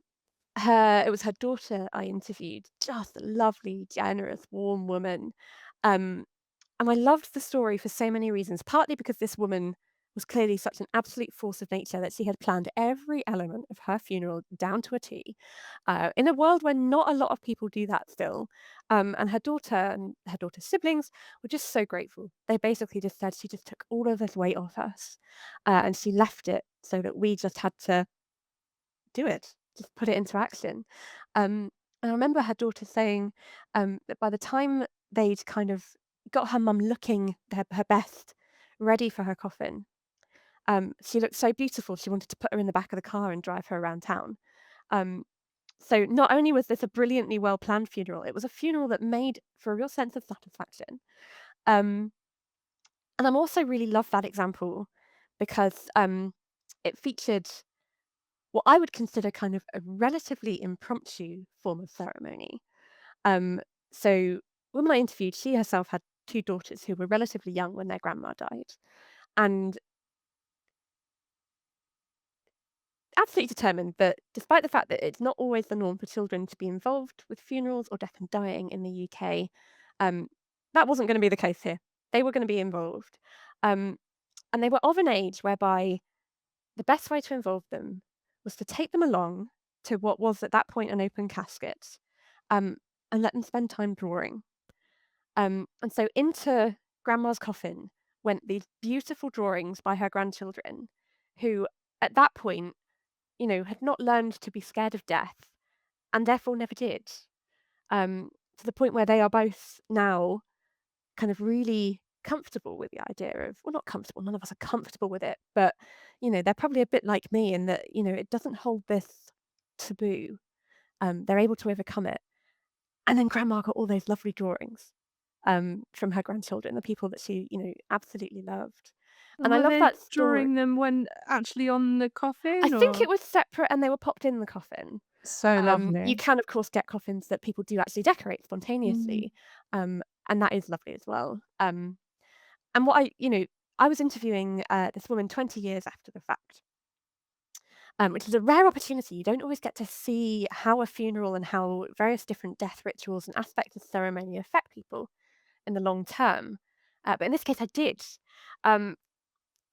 it was her daughter I interviewed. Just a lovely, generous, warm woman. Um, And I loved the story for so many reasons, partly because this woman was clearly such an absolute force of nature that she had planned every element of her funeral down to a T, in a world where not a lot of people do that still. And her daughter and her daughter's siblings were just so grateful. They basically just said she just took all of this weight off us, and she left it so that we just had to do it, just put it into action. And I remember her daughter saying that by the time they'd kind of got her mum looking her best, ready for her coffin, she looked so beautiful. She wanted to put her in the back of the car and drive her around town. Um, so not only was this a brilliantly well planned funeral, it was a funeral that made for a real sense of satisfaction. Um, and I'm also really love that example because it featured what I would consider kind of a relatively impromptu form of ceremony. Um, so, the woman I interviewed, she herself had two daughters who were relatively young when their grandma died, and absolutely determined that despite the fact that it's not always the norm for children to be involved with funerals or death and dying in the UK, um, that wasn't going to be the case here. They were going to be involved. Um, and they were of an age whereby the best way to involve them was to take them along to what was at that point an open casket, um, and let them spend time drawing. And so into grandma's coffin went these beautiful drawings by her grandchildren, who at that point, had not learned to be scared of death and therefore never did. To the point where they are both now kind of really comfortable with the idea of, well, not comfortable, none of us are comfortable with it, but they're probably a bit like me in that, it doesn't hold this taboo. They're able to overcome it. And then grandma got all those lovely drawings from her grandchildren, the people that she, absolutely loved. And And I were love they that story. drawing them when actually on the I coffin think it or was separate and they were popped in the coffin. so You lovely? can, of course, get coffins that people do actually decorate Mm. spontaneously. And that is lovely as well. And I was interviewing this woman 20 years after the fact, which is a rare opportunity. You don't always get to see how a funeral and how various different death rituals and aspects of ceremony affect people in the long term. But in this case, I did. Um,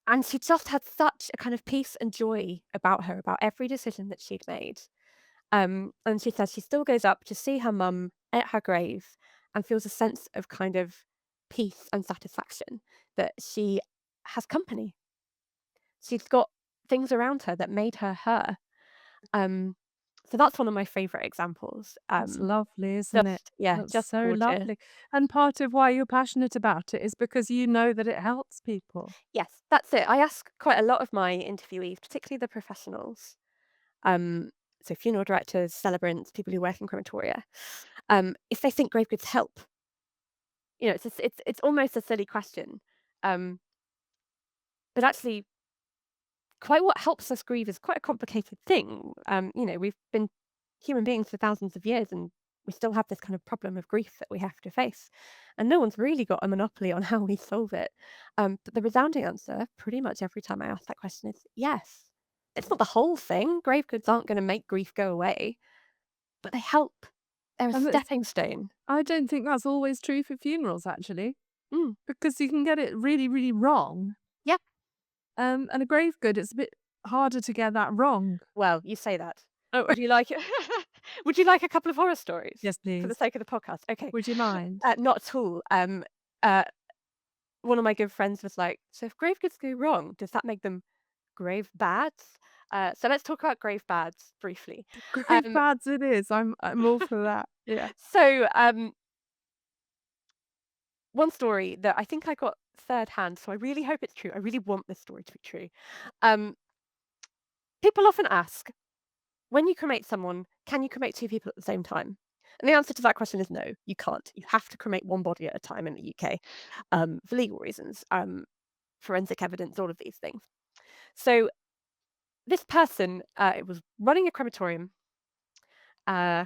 and she just had such a kind of peace and joy about her, about every decision that she'd made. And she says she still goes up to see her mum at her grave and feels a sense of kind of peace and satisfaction that she has company. She's got things around her that made her her. Um, so that's one of my favorite examples. That's lovely, isn't it? Just yeah, That's just so gorgeous. lovely. And part of why you're passionate about it is because you know that it helps people. Yes, that's it. I ask quite a lot of my interviewees, particularly the professionals, um, so funeral directors, celebrants, people who work in crematoria, if they think grave goods help. It's almost a silly question, um, but actually, quite what helps us grieve is quite a complicated thing. We've been human beings for thousands of years, and we still have this kind of problem of grief that we have to face, and no one's really got a monopoly on how we solve it. But the resounding answer, pretty much every time I ask that question, is yes. It's not the whole thing. Grave goods aren't going to make grief go away, but they help. They're a And it's stepping stone. I don't think that's always true for funerals, actually, Mm, because you can get it really, really wrong. yeah. And a grave good, it's a bit harder to get that wrong. Well, you say that. Oh, Would you like it? Would you like a couple of horror stories yes, for the please. sake of the podcast? Okay. Would you mind? Not at all. Uh, one of my good friends was like, "So if grave goods go wrong, does that make them grave bads?" So let's talk about grave bads briefly. Grave Um, bads it is. I'm all for that. Yeah. so one story that I think I got third hand, so I really hope it's true. I really want this story to be true. Um, People often ask, when you cremate someone, can you cremate two people at the same time? And the answer to that question is no, you can't. You have to cremate one body at a time in the UK for legal reasons, forensic evidence, all of these things. So this person, it was running a crematorium, uh,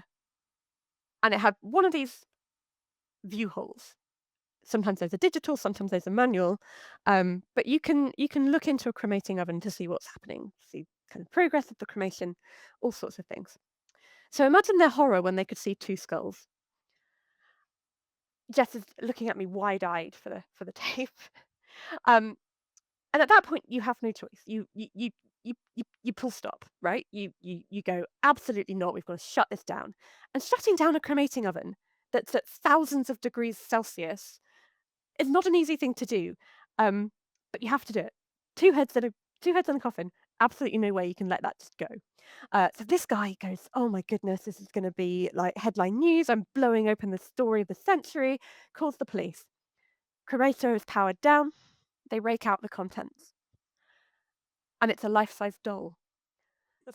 and it had one of these view holes. Sometimes there's a digital, sometimes there's a manual, but you can look into a cremating oven to see what's happening, see kind of progress of the cremation, all sorts of things. So imagine their horror when they could see two skulls. Jess is looking at me wide-eyed for the tape. Um, and at that point, you have no choice. You pull stop, right? You go, absolutely not. We've got to shut this down. And shutting down a cremating oven that's at thousands of degrees Celsius is not an easy thing to do. Um, but you have to do it. Two heads in a two heads in a coffin. Absolutely no way you can let that just go. So this guy goes, "Oh my goodness, this is going to be like headline news. I'm blowing open the story of the century." Calls the police. Cremator is powered down. They rake out the contents, and it's a life-size doll.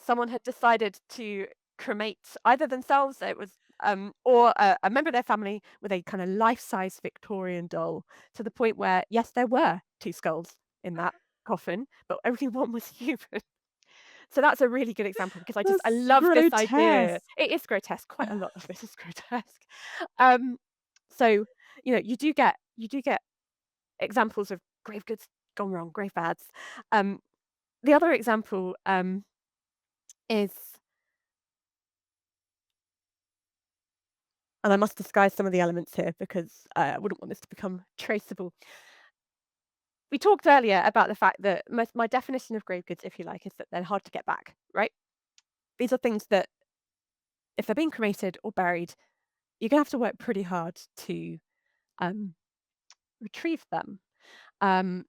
Someone had decided to cremate either themselves, it was, or a member of their family with a kind of life-size Victorian doll, to the point where, yes, there were two skulls in that coffin, but only one was human. So that's a really good example because I That's love this idea. grotesque. It is grotesque. Quite a lot of this is grotesque. Um, so you do get examples of grave goods gone wrong, grave bads. Um, the other example is, and I must disguise some of the elements here because I wouldn't want this to become traceable. We talked earlier about the fact that my definition of grave goods, if you like, is that they're hard to get back, right? These are things that, if they're being cremated or buried, you're going to have to work pretty hard to um, retrieve them. And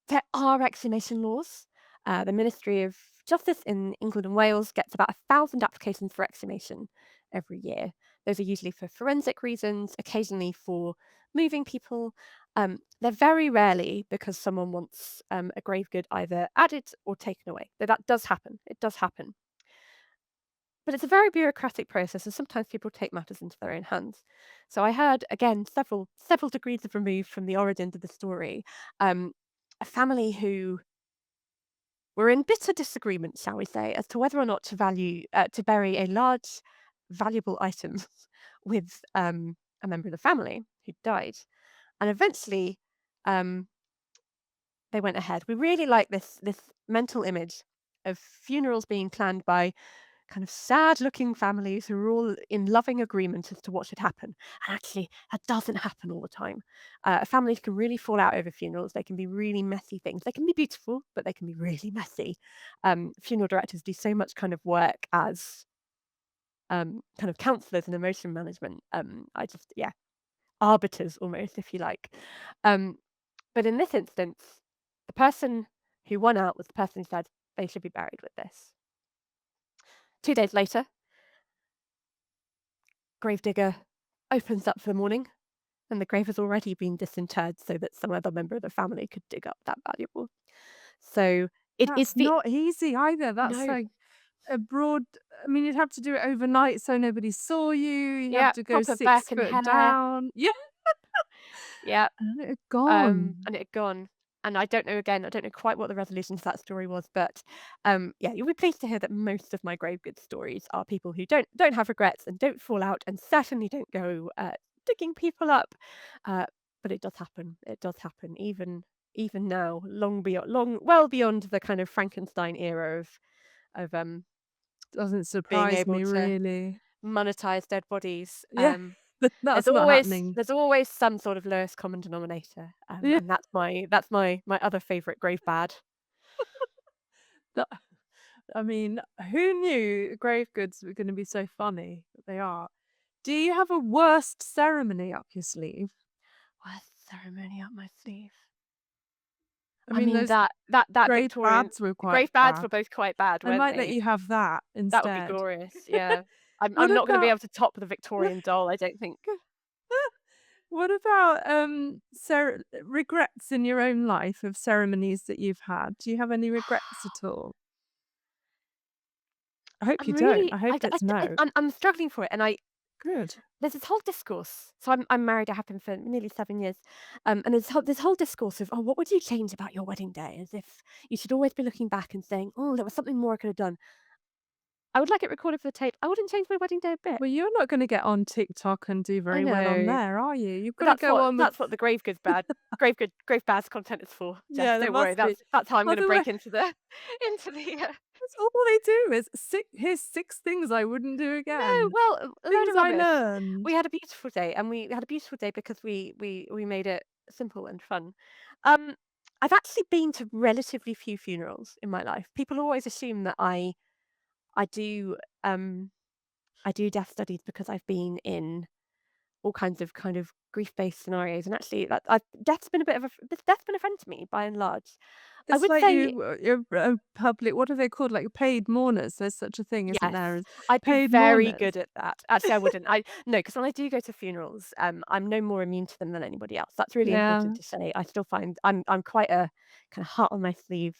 there are exhumation laws. The Ministry of Justice in England and Wales gets about 1,000 applications for exhumation every year. Those are usually for forensic reasons, occasionally for moving people. They're very rarely because someone wants a grave good either added or taken away. Though that does happen. It does happen. But it's a very bureaucratic process, and sometimes people take matters into their own hands. So I heard, again, several degrees of remove from the origin of the story, um, a family who were in bitter disagreement, shall we say, as to whether or not to bury a large, valuable item with a member of the family who died, and eventually um, they went ahead. We really like this mental image of funerals being planned by kind of sad-looking families who are all in loving agreement as to what should happen. And actually, that doesn't happen all the time. Families can really fall out over funerals. They can be really messy things. They can be beautiful, but they can be really messy. Funeral directors do so much kind of work as kind of counselors and emotion management. I just, yeah, arbiters almost, if you like. Um, but in this instance, the person who won out was the person who said they should be buried with this. 2 days later, gravedigger opens up for the morning, and the grave has already been disinterred so that some other member of the family could dig up that valuable. So it is That's the not easy either. That's no, like a broad I mean, you'd have to do it overnight so nobody saw you. You have yeah, to go proper 6 back and foot hair, down. Yeah, yeah, and it had gone. and it had gone. And I don't know again, I don't know quite what the resolution to that story was, but yeah, you'll be pleased to hear that most of my grave goods stories are people who don't have regrets and don't fall out and certainly don't go digging people up. Uh, but it does happen. It does happen, even now, long well beyond the kind of Frankenstein era of Doesn't being surprise able me to really. monetize dead bodies. Yeah, There's that's not always happening. there's always some sort of lowest common denominator, Yeah, and that's my other favorite grave bad. that I mean, who knew grave goods were gonna be so funny? But they are. Do you have a worst ceremony up your sleeve? Worst ceremony up my sleeve. I I mean, mean, those that grave Victorian bads were the quite grave bads bad. were both quite bad, I weren't might let they? you have that That would be instead. glorious, yeah. What I'm not gonna be about able to top the Victorian doll, I don't think. what about, regrets in your own life of ceremonies that you've had? Do you have any regrets at all? I hope I'm you don't. really I hope it's no. I'm struggling for it, and Good. there's this whole discourse. So I'm married, I have been for nearly 7 years, and there's this whole discourse of, "Oh, what would you change about your wedding day?" As if you should always be looking back and saying, "Oh, there was something more I could have done." I would like it recorded for the tape. I wouldn't change my wedding day a bit. Well, you're not gonna get on TikTok and do I very well on know, there, are you? You've but gotta go on with that's what the grave bads content is for, Jess. yeah, there Don't worry, must be. that's how I'm gonna Otherwise break into the into the that's all they do is here's 6 things I wouldn't do No, again. well, a load Things of I rubbish. learned. We had a beautiful day, and we had a beautiful day because we made it simple and fun. Um, I've actually been to relatively few funerals in my life. People always assume that I do um I do death studies because I've been in all kinds of kind of grief-based scenarios, and actually death's been a friend to me by and large. I It's would like say you're a public what are they called? Like paid mourners. There's such a thing, isn't yes, there, as I'd be paid very mourners. good at that. Actually, I wouldn't. I no, because when I do go to funerals, I'm no more immune to them than anybody else. That's really important Yeah. to say. I still find I'm quite a kind of heart on my sleeve,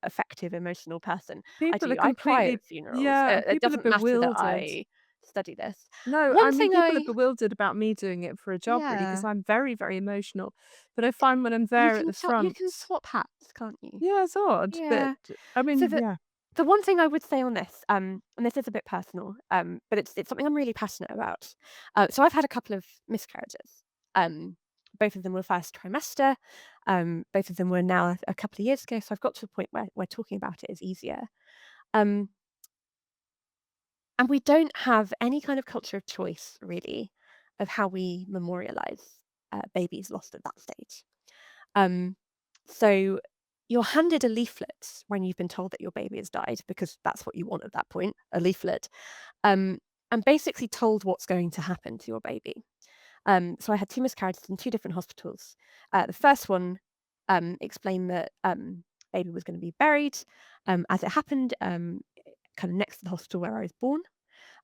effective, emotional person. People are I cry completely at funerals. yeah, It people are doesn't matter that bewildered. I study this. No, I One mean, thing people are I bewildered about me doing it for a job really, because 'cause yeah, I'm very, very emotional. But I find when I'm there at the you front can swap hats, can't you? yeah, it's odd, but Yeah. I So mean, yeah. the one thing I would say on this, and this is a bit personal, but it's something I'm really passionate about. So I've had a couple of miscarriages. Both of them were first trimester. Both of them were now a couple of years ago. So I've got to a point where talking about it is easier. Um, and we don't have any kind of culture of choice, really, of how we memorialize babies lost at that stage. Um, so you're handed a leaflet when you've been told that your baby has died, because that's what you want at that point, a leaflet, um, and basically told what's going to happen to your baby. So I had 2 miscarriages in 2 different hospitals. The first one explained that baby was going to be buried, as it happened, kind of next to the hospital where I was born.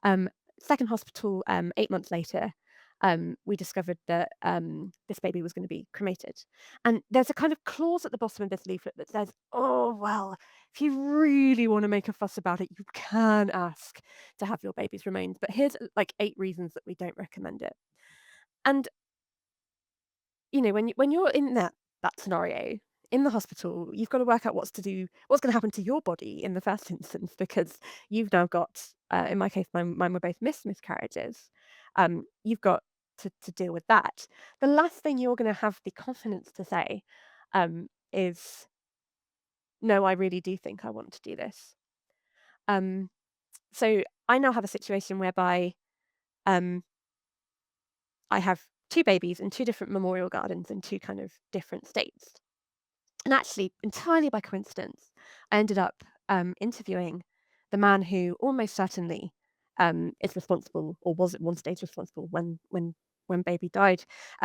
Um, Second hospital, 8 months later, we discovered that this baby was going to be cremated. And there's a kind of clause at the bottom of this leaflet that says, "Oh, well, if you really want to make a fuss about it, you can ask to have your baby's remains. But here's like 8 reasons that we don't recommend it." And when you're in that scenario in the hospital, you've got to work out what's going to happen to your body in the first instance, because you've now got, in my case, mine were both miscarriages. You've got to deal with that. The last thing you're going to have the confidence to say is, "No, I really do think I want to do this." Um, so I now have a situation whereby um, I have 2 babies in 2 different memorial gardens in 2 kind of different states. And actually, entirely by coincidence, I ended up interviewing the man who almost certainly is responsible, or was at one stage responsible, when when baby died,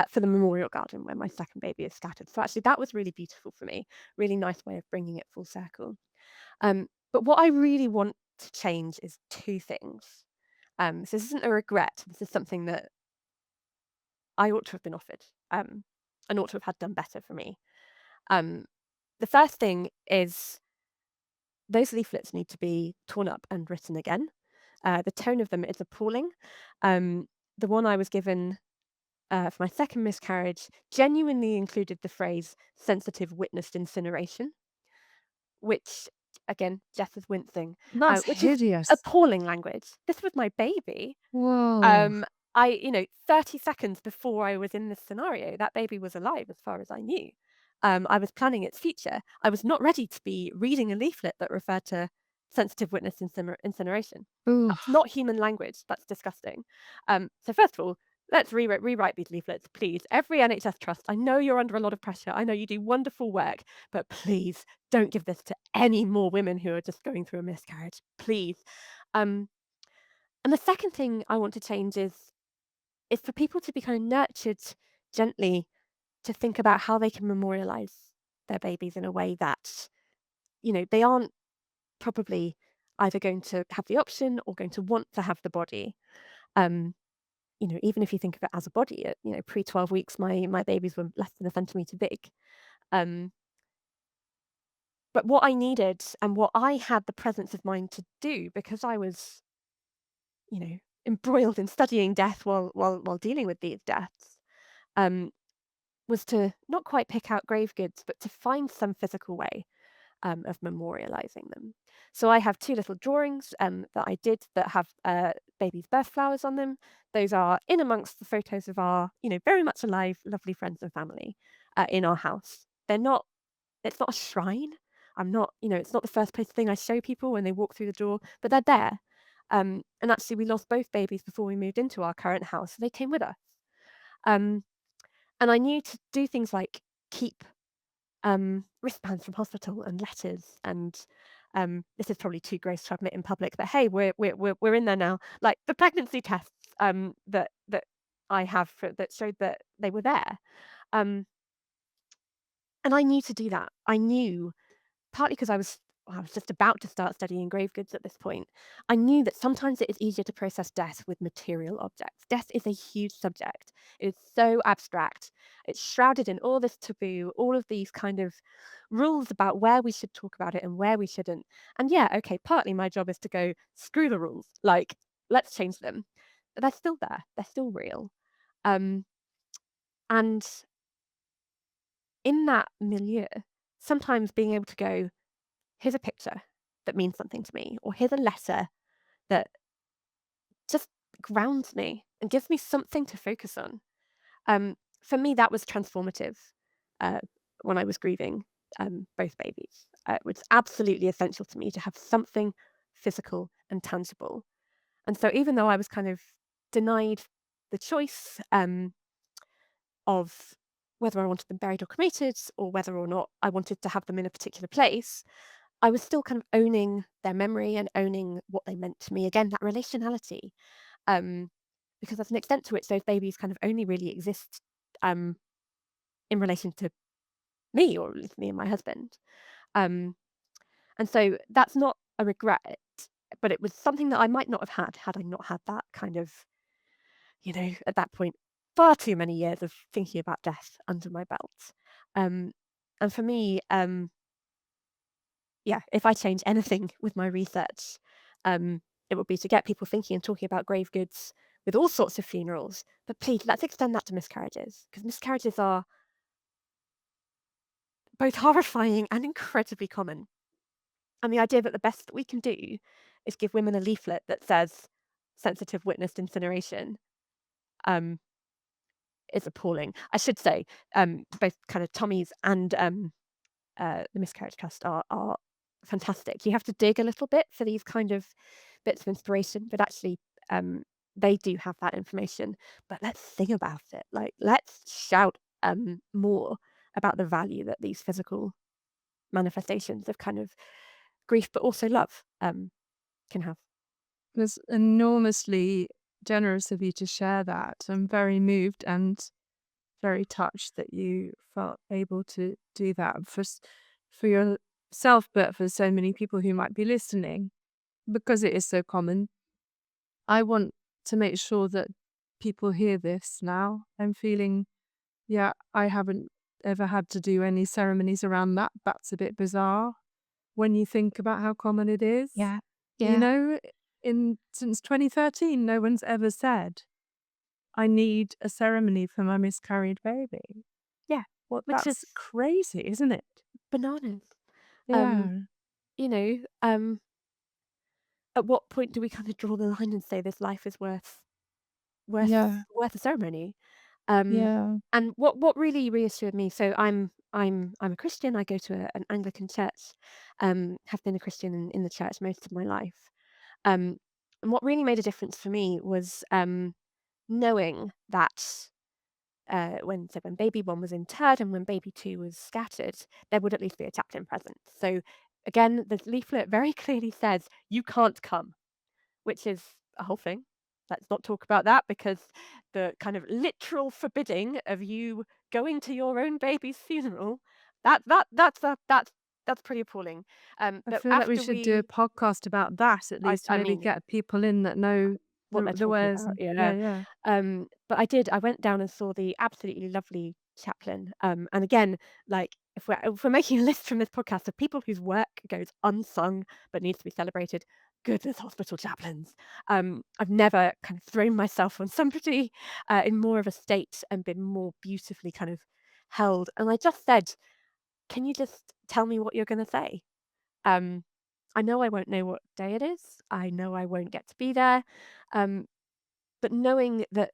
for the memorial garden where my second baby is scattered. So actually, that was really beautiful for me. Really nice way of bringing it full circle. But what I really want to change is two things. So this isn't a regret. This is something that I ought to have been offered, and ought to have had done better for me. Um, the first thing is those leaflets need to be torn up and written again. The tone of them is appalling. The one I was given for my second miscarriage genuinely included the phrase sensitive witnessed incineration, which, again, Jess is wincing, That's which is hideous. appalling language. This was my baby. Whoa. Um, 30 seconds before I was in this scenario, that baby was alive as far as I knew. I was planning its future. I was not ready to be reading a leaflet that referred to sensitive witness incineration. That's Oof. not human language. That's disgusting. So first of all, let's rewrite these leaflets, please. Every NHS trust, I know you're under a lot of pressure. I know you do wonderful work, but please don't give this to any more women who are just going through a miscarriage. Please. Um, and the second thing I want to change is for people to be kind of nurtured gently to think about how they can memorialize their babies in a way that, they aren't probably either going to have the option or going to want to have the body. Um, even if you think of it as a body, pre 12 weeks, my babies were less than a centimeter big. Um, but what I needed and what I had the presence of mind to do because I was, embroiled in studying death while dealing with these deaths, um, was to not quite pick out grave goods, but to find some physical way of memorializing them. So I have two little drawings that I did that have baby's birth flowers on them. Those are in amongst the photos of our, very much alive, lovely friends and family in our house. It's not a shrine. I'm not, it's not the first place thing I show people when they walk through the door, but they're there. And actually, we lost both babies before we moved into our current house, so they came with us. Um, and I knew to do things like keep wristbands from hospital and letters and this is probably too gross to admit in public, but hey, we're in there now. Like the pregnancy tests that I have that showed that they were there, um, and I knew to do that. I knew partly because I was just about to start studying grave goods at this point. I knew that sometimes it is easier to process death with material objects. Death is a huge subject. It is so abstract. It's shrouded in all this taboo, all of these kind of rules about where we should talk about it and where we shouldn't. And yeah, okay, partly my job is to go, screw the rules. Like, let's change them. But they're still there. They're still real. Um, and in that milieu, sometimes being able to go, here's a picture that means something to me, or here's a letter that just grounds me and gives me something to focus on. For me, that was transformative uh, when I was grieving both babies. It was absolutely essential to me to have something physical and tangible. And so, even though I was kind of denied the choice of whether I wanted them buried or cremated, or whether or not I wanted to have them in a particular place, I was still kind of owning their memory and owning what they meant to me. Again, that relationality, um, because there's an extent to which those babies kind of only really exist um, in relation to me, or at least me and my husband. Um, and so that's not a regret, but it was something that I might not have had I not had that kind of, at that point, far too many years of thinking about death under my belt. Um, and for me, yeah, if I change anything with my research, it would be to get people thinking and talking about grave goods with all sorts of funerals. But please, let's extend that to miscarriages, because miscarriages are both horrifying and incredibly common. And the idea that the best that we can do is give women a leaflet that says sensitive witnessed incineration um, is appalling. I should say, both kind of Tommy's and the miscarriage trust are fantastic. You have to dig a little bit for these kind of bits of inspiration, but actually, um, they do have that information. But let's sing about it. Like, let's shout more about the value that these physical manifestations of kind of grief, but also love, can have. There's enormously generous of you to share that. I'm very moved and very touched that you felt able to do that for yourself, but for so many people who might be listening, because it is so common. I want to make sure that people hear this now. I'm feeling, yeah, I haven't ever had to do any ceremonies around that. That's a bit bizarre when you think about how common it is. Yeah. You Yeah. know, since 2013, no one's ever said, I need a ceremony for my miscarried baby. Yeah. Well, Which is that's crazy, isn't it? bananas. Um, Yeah. you know, at what point do we kind of draw the line and say this life is Yeah. worth a ceremony? Um, Yeah. and what really reassured me, so I'm a Christian. I go to an Anglican church. Have been a Christian in the church most of my life. Um, and what really made a difference for me was knowing that when baby one was interred and when baby two was scattered, there would at least be a chaplain present. So again, the leaflet very clearly says you can't come, which is a whole thing. Let's not talk about that because the kind of literal forbidding of you going to your own baby's funeral, that's pretty appalling. I But feel like we after should do a podcast about that at least, to I maybe mean, get people in that know what they're the talking ways. about, And yeah, yeah. yeah. But I went down and saw the absolutely lovely chaplain. And again, like if we're making a list from this podcast of people whose work goes unsung but needs to be celebrated, goodness, hospital chaplains. I've never kind of thrown myself on somebody in more of a state and been more beautifully kind of held. And I just said, "Can you just tell me what you're going to say?" Um, I know I won't know what day it is. I know I won't get to be there. Um, but knowing that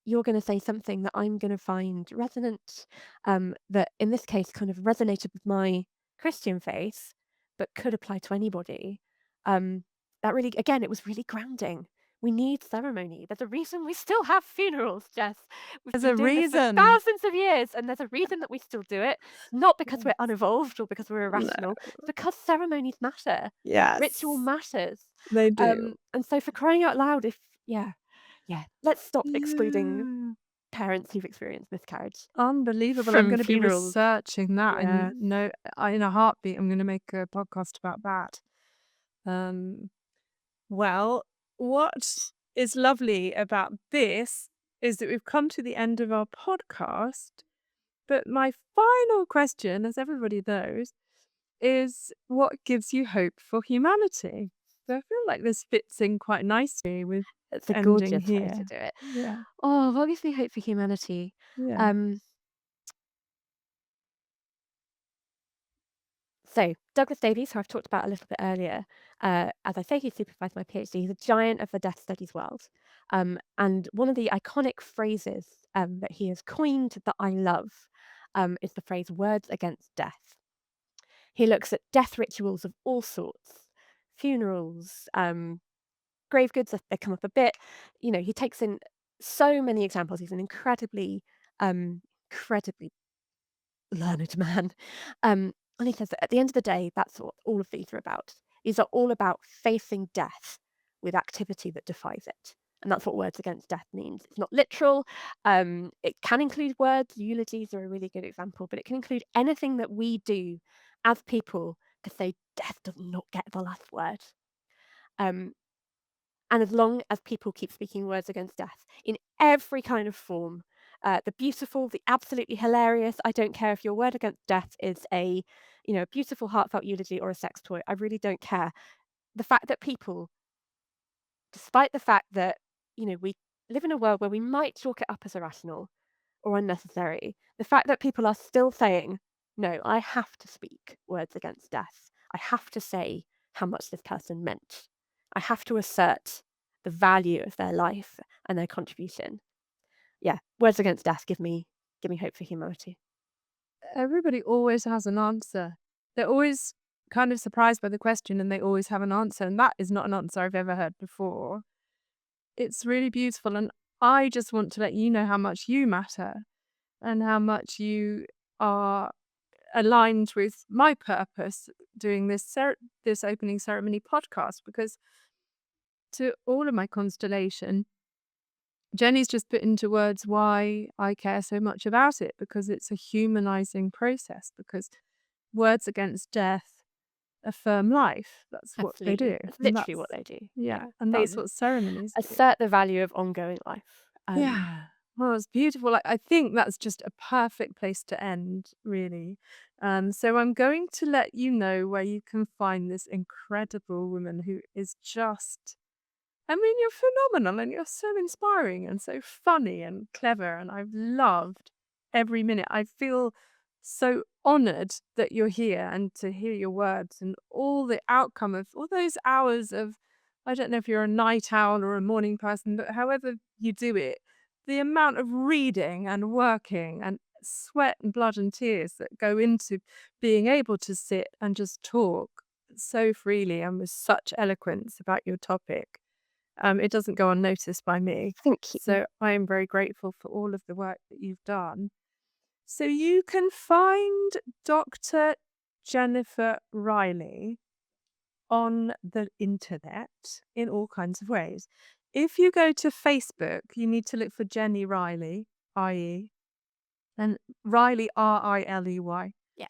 you're going to say something that I'm going to find resonant, that in this case kind of resonated with my Christian faith, but could apply to anybody. Um, that really, again, it was really grounding. We need ceremony. There's a reason we still have funerals, Jess. We've There's been a doing this for reason. thousands of years, and there's a reason that we still do it. It's not because we're Yes. unevolved or because we're No. irrational. It's because ceremonies matter. Ritual Yes, matters. they do. And so for crying out loud, yeah, let's stop excluding Yeah. parents who've experienced miscarriage Unbelievable. I'm from going to be funerals. researching that, Yeah. and no, in a heartbeat, I'm going to make a podcast about that. Um, well, what is lovely about this is that we've come to the end of our podcast. But my final question, as everybody knows, is what gives you hope for humanity? So I feel like this fits in quite nicely with It's a ending gorgeous way to here. do it. Yeah. Oh, what gives me hope for humanity? Yeah. Um, so Douglas Davies, who I've talked about a little bit earlier, as I say, he supervised my PhD. He's a giant of the death studies world. And one of the iconic phrases that he has coined that I love is the phrase words against death. He looks at death rituals of all sorts, funerals, grave goods, they come up a bit. You know, he takes in so many examples. He's an incredibly learned man. And he says that at the end of the day, that's what all of these are about. These are all about facing death with activity that defies it. And that's what Words Against Death means. It's not literal. It can include words. Eulogies are a really good example, but it can include anything that we do as people to say death does not get the last word. Um, and as long as people keep speaking words against death in every kind of form, the beautiful, the absolutely hilarious, I don't care if your word against death is a beautiful, heartfelt eulogy or a sex toy. I really don't care. The fact that people, despite the fact that, we live in a world where we might chalk it up as irrational or unnecessary, the fact that people are still saying, no, I have to speak words against death. I have to say how much this person meant. I have to assert the value of their life and their contribution. Yeah, words against death give me hope for humanity. Everybody always has an answer. They're always kind of surprised by the question and they always have an answer. And that is not an answer I've ever heard before. It's really beautiful. And I just want to let you know how much you matter and how much you are aligned with my purpose doing this opening ceremony podcast, because to all of my constellation, Jenny's just put into words why I care so much about it, because it's a humanizing process, because words against death affirm life. That's what they do. Absolutely. That's And literally what they do. Yeah. and They that's what ceremonies do. assert the value of ongoing life. Yeah. Well, it's beautiful. I think that's just a perfect place to end, really. So I'm going to let you know where you can find this incredible woman who is just, I mean, you're phenomenal and you're so inspiring and so funny and clever. And I've loved every minute. I feel so honored that you're here and to hear your words and all the outcome of all those hours of, I don't know if you're a night owl or a morning person, but however you do it, the amount of reading and working and sweat and blood and tears that go into being able to sit and just talk so freely and with such eloquence about your topic. It doesn't go unnoticed by me. Thank you. So I am very grateful for all of the work that you've done. So you can find Dr. Jennifer Riley on the internet in all kinds of ways. If you go to Facebook, you need to look for Jenny Riley, IE, and Riley, RILEY. Yeah.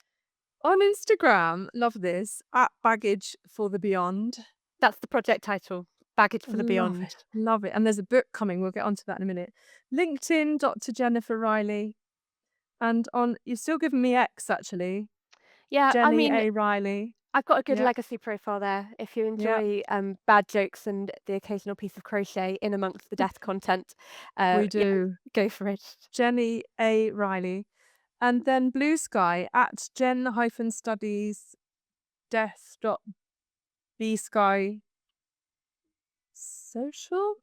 On Instagram, love this, at Baggage for the Beyond. That's the project title. Baggage for the Love Beyond. it. Love it. And there's a book coming. We'll get onto that in a minute. LinkedIn, Dr. Jennifer Riley. And you've still given me X actually. Yeah, I Jenny mean, A. Riley. I've got a good Yep. legacy profile there. If you Yep. enjoy bad jokes and the occasional piece of crochet in amongst the death content, We yeah, do. go for it. Jenny A. Riley. And then Bluesky at studies-death.bsky.social.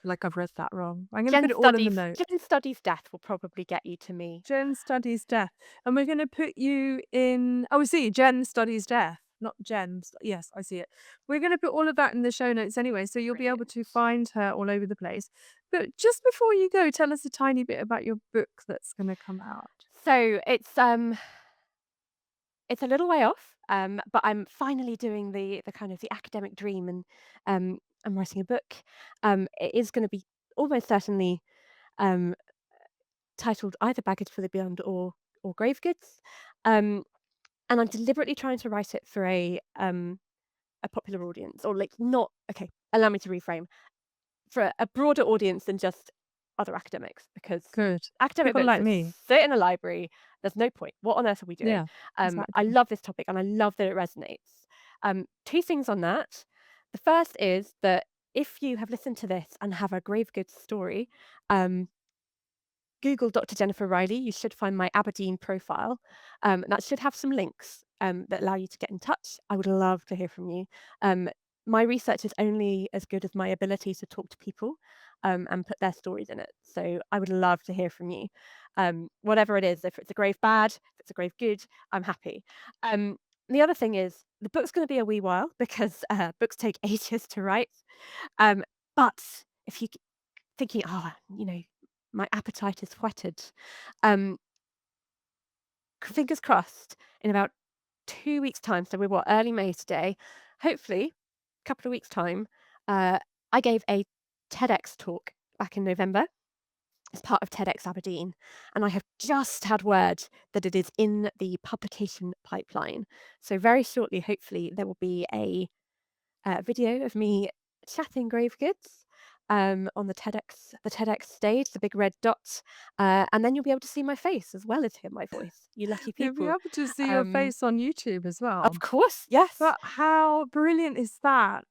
Like I've read that wrong. I'm going to put it all in the note. Jen Studies Death will probably get you to me. Jen Studies Death. And we're going to put you in. Oh, I see. Jen Studies Death. Not Jen. Yes, I see it. We're going to put all of that in the show notes anyway. So you'll be able to find her all over the place. But just before you go, tell us a tiny bit about your book that's going to come out. So it's a little way off, but I'm finally doing the kind of the academic dream, and I'm writing a book. It is going to be almost certainly um, titled either Baggage for the Beyond or Grave Goods. And I'm deliberately trying to write it for a popular audience, or like not. Okay, allow me to reframe, for a broader audience than just other academics, because Good. academic People books like that me. sit in a library, there's no point. What on earth are we doing? Yeah, I exactly. love this topic and I love that it resonates. Two things on that. The first is that if you have listened to this and have a grave goods story, Google Dr. Jennifer Riley. You should find my Aberdeen profile. That should have some links that allow you to get in touch. I would love to hear from you. My research is only as good as my ability to talk to people and put their stories in it. So I would love to hear from you. Whatever it is, if it's a grave bad, if it's a grave good, I'm happy. The other thing is the book's going to be a wee while because books take ages to write. But if you thinking, oh, my appetite is whetted. Fingers crossed, in about 2 weeks' time, so we're what, early May today, hopefully, a couple of weeks' time, I gave a TEDx talk back in November as part of TEDx Aberdeen, and I have just had word that it is in the publication pipeline. So very shortly, hopefully, there will be a video of me chatting grave goods on the TEDx stage, the big red dot, and then you'll be able to see my face as well as hear my voice. You lucky You'll be people. able to see your face on YouTube as well. Of course, yes. But how brilliant is that?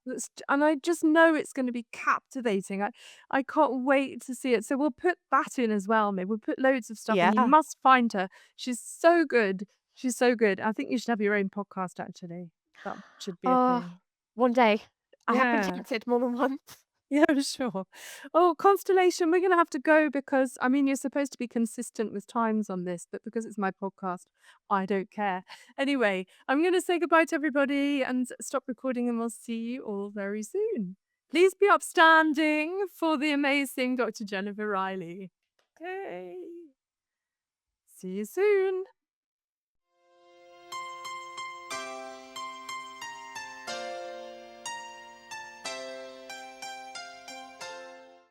And I just know it's going to be captivating. I can't wait to see it. So we'll put that in as well. Maybe we'll put loads of stuff and you Yeah. must find her. She's so good. She's so good. I think you should have your own podcast actually. That should be a Oh, thing. one day. I have been Yeah. tempted more than once. Yeah, sure. Oh, constellation, we're going to have to go because, I mean, you're supposed to be consistent with times on this, but because it's my podcast, I don't care. Anyway, I'm going to say goodbye to everybody and stop recording, and we'll see you all very soon. Please be upstanding for the amazing Dr. Jennifer Riley. Okay. See you soon.